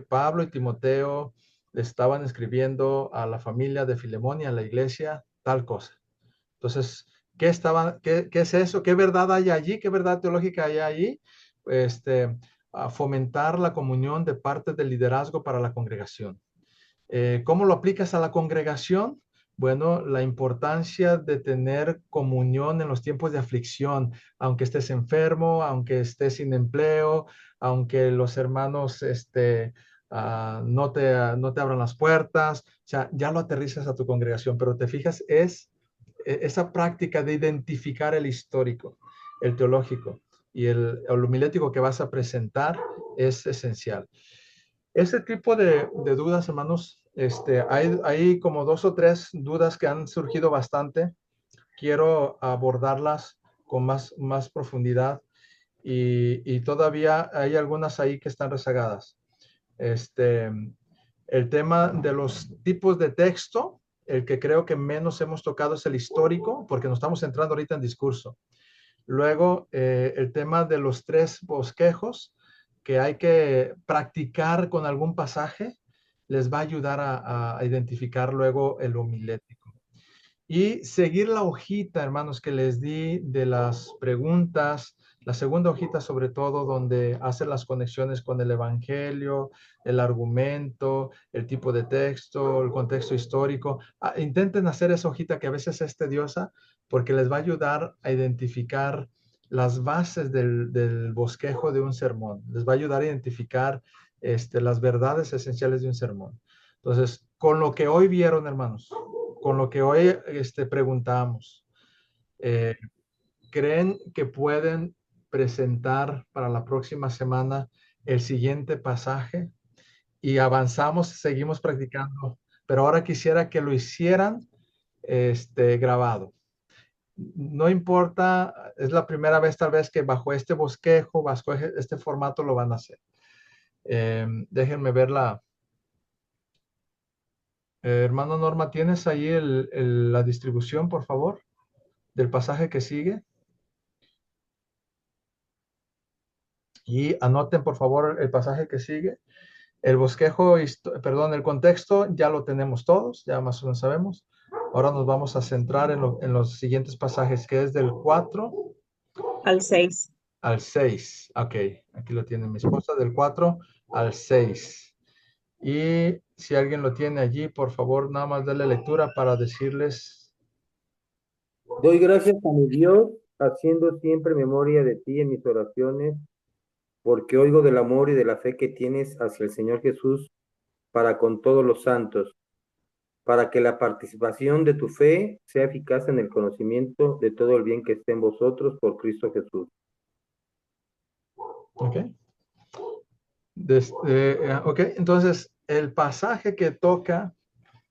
Pablo y Timoteo le estaban escribiendo a la familia de Filemón y a la iglesia tal cosa. Entonces, qué es eso? ¿Qué verdad hay allí? ¿Qué verdad teológica hay allí? A fomentar la comunión de parte del liderazgo para la congregación. ¿Cómo lo aplicas a la congregación? Bueno, la importancia de tener comunión en los tiempos de aflicción, aunque estés enfermo, aunque estés sin empleo, aunque los hermanos no te abran las puertas, o sea, ya lo aterrizas a tu congregación, pero te fijas, es esa práctica de identificar el histórico, el teológico y el homilético que vas a presentar es esencial. Ese tipo de dudas, hermanos, hay como 2 o 3 dudas que han surgido bastante. Quiero abordarlas con más profundidad y todavía hay algunas ahí que están rezagadas. Este, el tema de los tipos de texto, el que creo que menos hemos tocado es el histórico, porque nos estamos centrando ahorita en discurso. Luego, el tema de los 3 bosquejos que hay que practicar con algún pasaje, les va a ayudar a identificar luego el homilético. Y seguir la hojita, hermanos, que les di de las preguntas, la segunda hojita sobre todo, donde hacen las conexiones con el evangelio, el argumento, el tipo de texto, el contexto histórico. Intenten hacer esa hojita que a veces es tediosa porque les va a ayudar a identificar las bases del bosquejo de un sermón. Les va a ayudar a identificar las verdades esenciales de un sermón. Entonces, con lo que hoy vieron, hermanos, con lo que hoy preguntamos, ¿creen que pueden presentar para la próxima semana el siguiente pasaje? Y avanzamos, seguimos practicando, pero ahora quisiera que lo hicieran grabado. No importa, es la primera vez tal vez que bajo este bosquejo, bajo este formato lo van a hacer. Déjenme ver hermano Norma, ¿tienes ahí la distribución, por favor, del pasaje que sigue? Y anoten, por favor, el pasaje que sigue. El bosquejo, perdón, el contexto ya lo tenemos todos, ya más o menos sabemos. Ahora nos vamos a centrar en los siguientes pasajes, que es del 4 al 6. al 6. Ok, aquí lo tiene mi esposa, del 4 al 6. Y si alguien lo tiene allí, por favor, nada más dale lectura para decirles. Doy gracias a mi Dios, haciendo siempre memoria de ti en mis oraciones, porque oigo del amor y de la fe que tienes hacia el Señor Jesús para con todos los santos, para que la participación de tu fe sea eficaz en el conocimiento de todo el bien que esté en vosotros por Cristo Jesús. Ok. Ok, entonces el pasaje que toca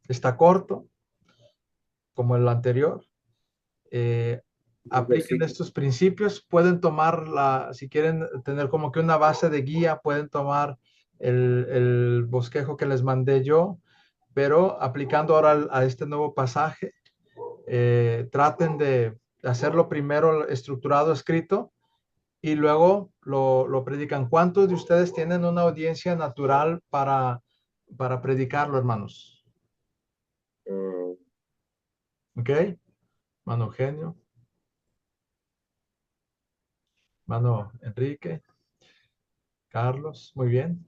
está corto, como el anterior. Apliquen estos principios, pueden tomar si quieren tener como que una base de guía, pueden tomar el bosquejo que les mandé yo, pero aplicando ahora a este nuevo pasaje, traten de hacerlo primero estructurado, escrito, y luego lo predican. ¿Cuántos de ustedes tienen una audiencia natural para predicarlo, hermanos? ¿Ok? Mano Eugenio. Mano Enrique. Carlos. Muy bien.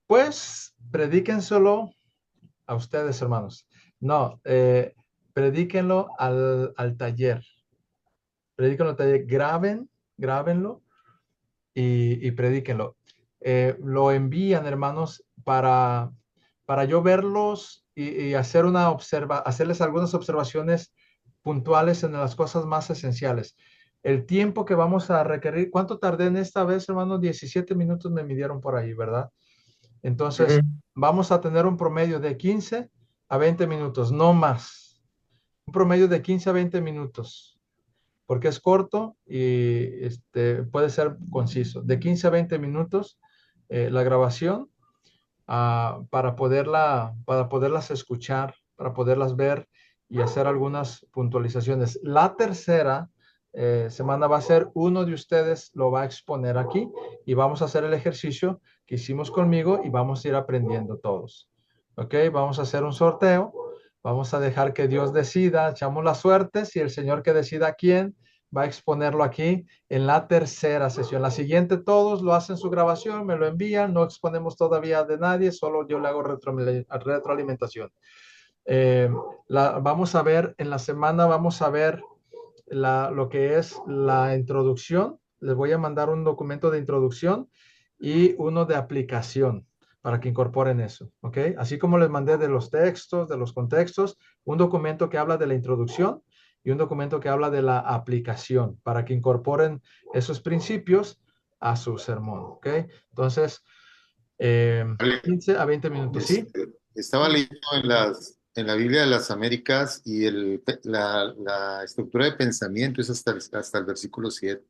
Pues predíquenselo a ustedes, hermanos. No, predíquenlo al taller. Predíquenlo al taller. Grábenlo y predíquenlo. Lo envían, hermanos, para yo verlos y hacer hacerles algunas observaciones puntuales en las cosas más esenciales. El tiempo que vamos a requerir, ¿cuánto tardé en esta vez, hermanos? 17 minutos me midieron por ahí, ¿verdad? Entonces, vamos a tener un promedio de 15 a 20 minutos, no más. Un promedio de 15 a 20 minutos, porque es corto y puede ser conciso. De 15 a 20 minutos la grabación para poderlas escuchar, para poderlas ver y hacer algunas puntualizaciones. La tercera semana va a ser uno de ustedes lo va a exponer aquí y vamos a hacer el ejercicio que hicimos conmigo y vamos a ir aprendiendo todos. ¿Ok? Vamos a hacer un sorteo. Vamos a dejar que Dios decida, echamos la suerte, si el Señor que decida quién va a exponerlo aquí en la tercera sesión. La siguiente todos lo hacen su grabación, me lo envían, no exponemos todavía de nadie, solo yo le hago retroalimentación. Vamos a ver, en la semana vamos a ver lo que es la introducción. Les voy a mandar un documento de introducción y uno de aplicación para que incorporen eso, ¿ok? Así como les mandé de los textos, de los contextos, un documento que habla de la introducción y un documento que habla de la aplicación para que incorporen esos principios a su sermón, ¿ok? Entonces, 15 a 20 minutos, ¿sí? Estaba leyendo en la Biblia de las Américas y la estructura de pensamiento es hasta el versículo 7.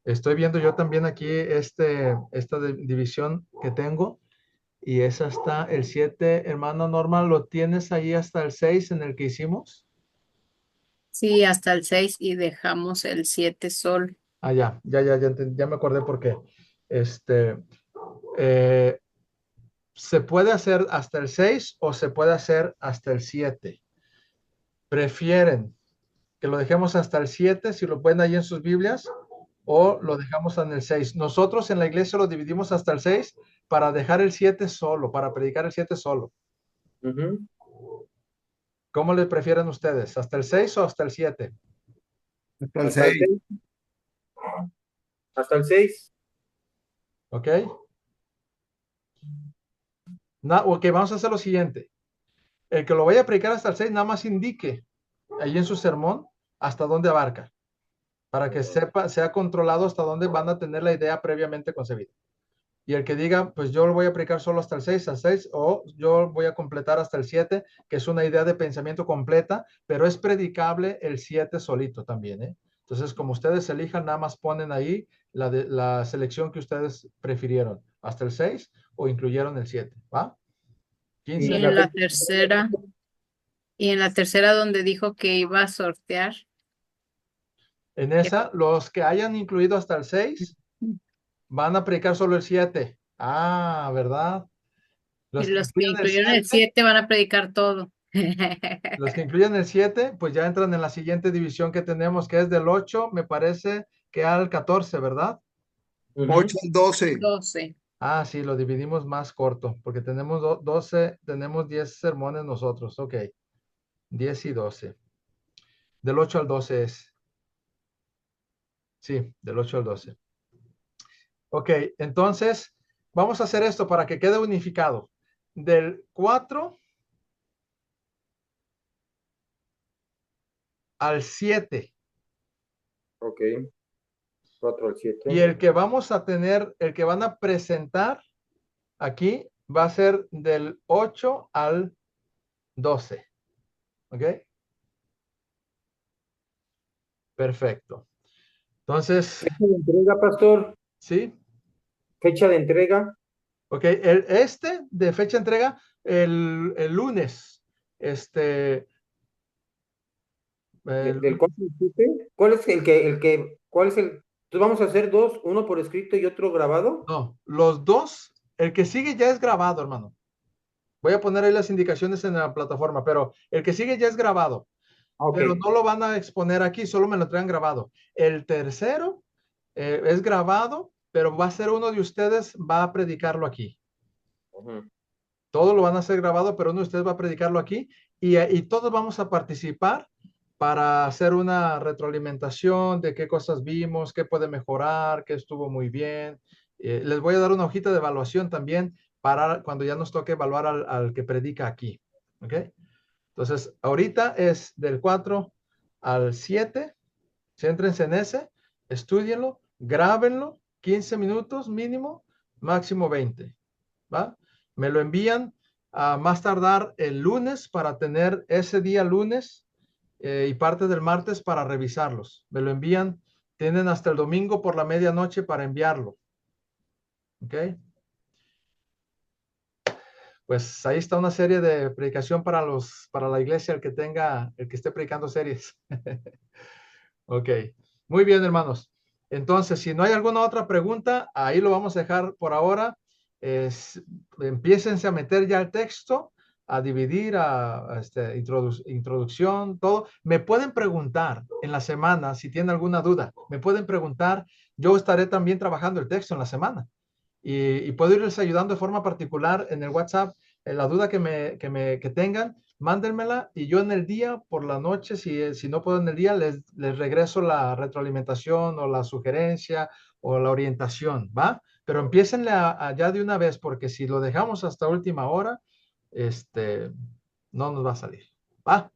Estoy viendo yo también aquí esta división que tengo y es hasta el 7, hermano Norma, ¿lo tienes ahí hasta el 6 en el que hicimos? Sí, hasta el 6 y dejamos el 7 sol. Ya me acordé por qué. Eh, ¿Se puede hacer hasta el 6 o se puede hacer hasta el 7? ¿Prefieren que lo dejemos hasta el 7, si lo pueden ahí en sus Biblias, o lo dejamos en el 6? Nosotros en la iglesia lo dividimos hasta el 6 para dejar el 7 solo, para predicar el 7 solo. ¿Cómo le prefieren ustedes? ¿Hasta el 6 o hasta el 7? Hasta el 6. Hasta el 6. ¿Ok? Ok, vamos a hacer lo siguiente. El que lo vaya a predicar hasta el 6, nada más indique ahí en su sermón hasta dónde abarca, para que sea controlado hasta dónde van a tener la idea previamente concebida. Y el que diga, pues yo lo voy a aplicar solo hasta el 6, o yo voy a completar hasta el 7, que es una idea de pensamiento completa, pero es predicable el 7 solito también, ¿eh? Entonces, como ustedes elijan, nada más ponen ahí la selección que ustedes prefirieron, hasta el 6 o incluyeron el 7, ¿va? 15. Y en la tercera donde dijo que iba a sortear. En esa, los que hayan incluido hasta el 6 van a predicar solo el 7. ¿Verdad? Y los que incluyeron el 7 van a predicar todo. Los que incluyen el 7, pues ya entran en la siguiente división que tenemos, que es del 8, me parece que al 14, ¿verdad? 8 al 12. 12. Sí, lo dividimos más corto, porque tenemos 12, tenemos 10 sermones nosotros, ok. 10 y 12. Del 8 al 12 es. Sí, del 8 al 12. Ok, entonces vamos a hacer esto para que quede unificado. Del 4 al 7. Ok. 4 al 7. Y el que vamos a tener, el que van a presentar aquí va a ser del 8 al 12. ¿Ok? Perfecto. Entonces, Fecha de entrega, pastor. ¿sí? Fecha de entrega. Ok, de fecha de entrega, el lunes, ¿Del cual se discute? ¿Cuál es cuál es el? Entonces vamos a hacer dos, uno por escrito y otro grabado. no, los dos, el que sigue ya es grabado, hermano. Voy a poner ahí las indicaciones en la plataforma, pero el que sigue ya es grabado, Ok. pero no lo van a exponer aquí, solo me lo traen grabado. El tercero es grabado, pero va a ser uno de ustedes, va a predicarlo aquí. Ujú. Todo lo van a hacer grabado, pero uno de ustedes va a predicarlo aquí y todos vamos a participar para hacer una retroalimentación de qué cosas vimos, qué puede mejorar, qué estuvo muy bien. Les voy a dar una hojita de evaluación también para cuando ya nos toque evaluar al que predica aquí. ¿Ok? Entonces, ahorita es del 4 al 7. Céntrense en ese, estudienlo, grábenlo, 15 minutos mínimo, máximo 20. ¿Va? Me lo envían a más tardar el lunes para tener ese día lunes y parte del martes para revisarlos. Me lo envían, tienen hasta el domingo por la medianoche para enviarlo. ¿Ok? Pues ahí está una serie de predicación para la iglesia, el que esté predicando series. Ok, muy bien, hermanos. Entonces, si no hay alguna otra pregunta, ahí lo vamos a dejar por ahora. Empiécense a meter ya el texto, a dividir, introducción, todo. Me pueden preguntar en la semana si tienen alguna duda. Me pueden preguntar. Yo estaré también trabajando el texto en la semana y puedo irles ayudando de forma particular en el WhatsApp. La duda que tengan, mándenmela y yo en el día, por la noche, si no puedo en el día, les regreso la retroalimentación o la sugerencia o la orientación, ¿va? Pero empiecenle ya de una vez, porque si lo dejamos hasta última hora, este, no nos va a salir, ¿va?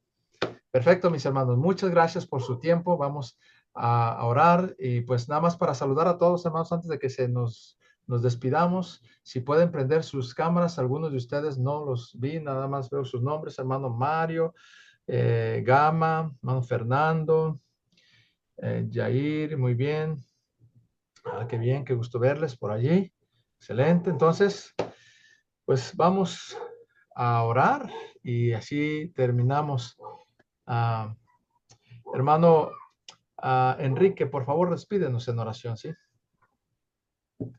Perfecto, mis hermanos. Muchas gracias por su tiempo. Vamos a orar y pues nada más para saludar a todos, hermanos, antes de que nos despidamos. Si pueden prender sus cámaras, algunos de ustedes no los vi, nada más veo sus nombres, hermano Mario, Gama, hermano Fernando, Jair, muy bien. Qué bien, qué gusto verles por allí. Excelente. Entonces, pues vamos a orar y así terminamos. Ah, hermano Enrique, por favor, despídenos en oración, ¿sí?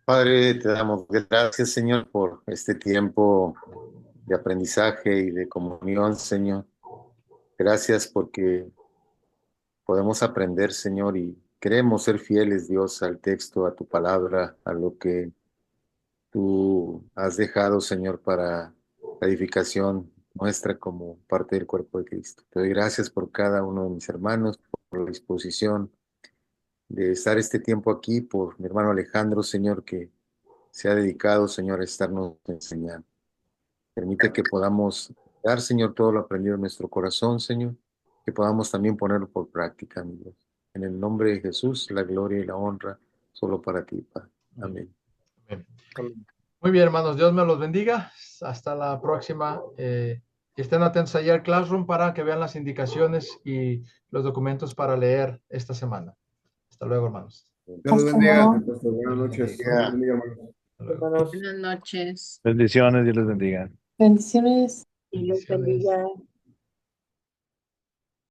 Padre, te damos gracias, Señor, por este tiempo de aprendizaje y de comunión, Señor. Gracias porque podemos aprender, Señor, y queremos ser fieles, Dios, al texto, a tu palabra, a lo que tú has dejado, Señor, para la edificación nuestra como parte del cuerpo de Cristo. Te doy gracias por cada uno de mis hermanos, por la disposición de estar este tiempo aquí, por mi hermano Alejandro, Señor, que se ha dedicado, Señor, a estarnos enseñando. Permite que podamos dar, Señor, todo lo aprendido en nuestro corazón, Señor, que podamos también ponerlo por práctica, mi Dios. En el nombre de Jesús, la gloria y la honra solo para ti, Padre. Amén. Bien. Muy bien, hermanos, Dios me los bendiga. Hasta la próxima. Y estén atentos allá al Classroom para que vean las indicaciones y los documentos para leer esta semana. Hasta luego, hermanos. Dios los Hasta bendiga. luego. Pastor, buenas noches. Ya. Dios bendiga, hermanos. Hasta luego. Hermanos. Buenas noches. Bendiciones, Dios les bendiga. Bendiciones. Y los Bendiciones. bendiga.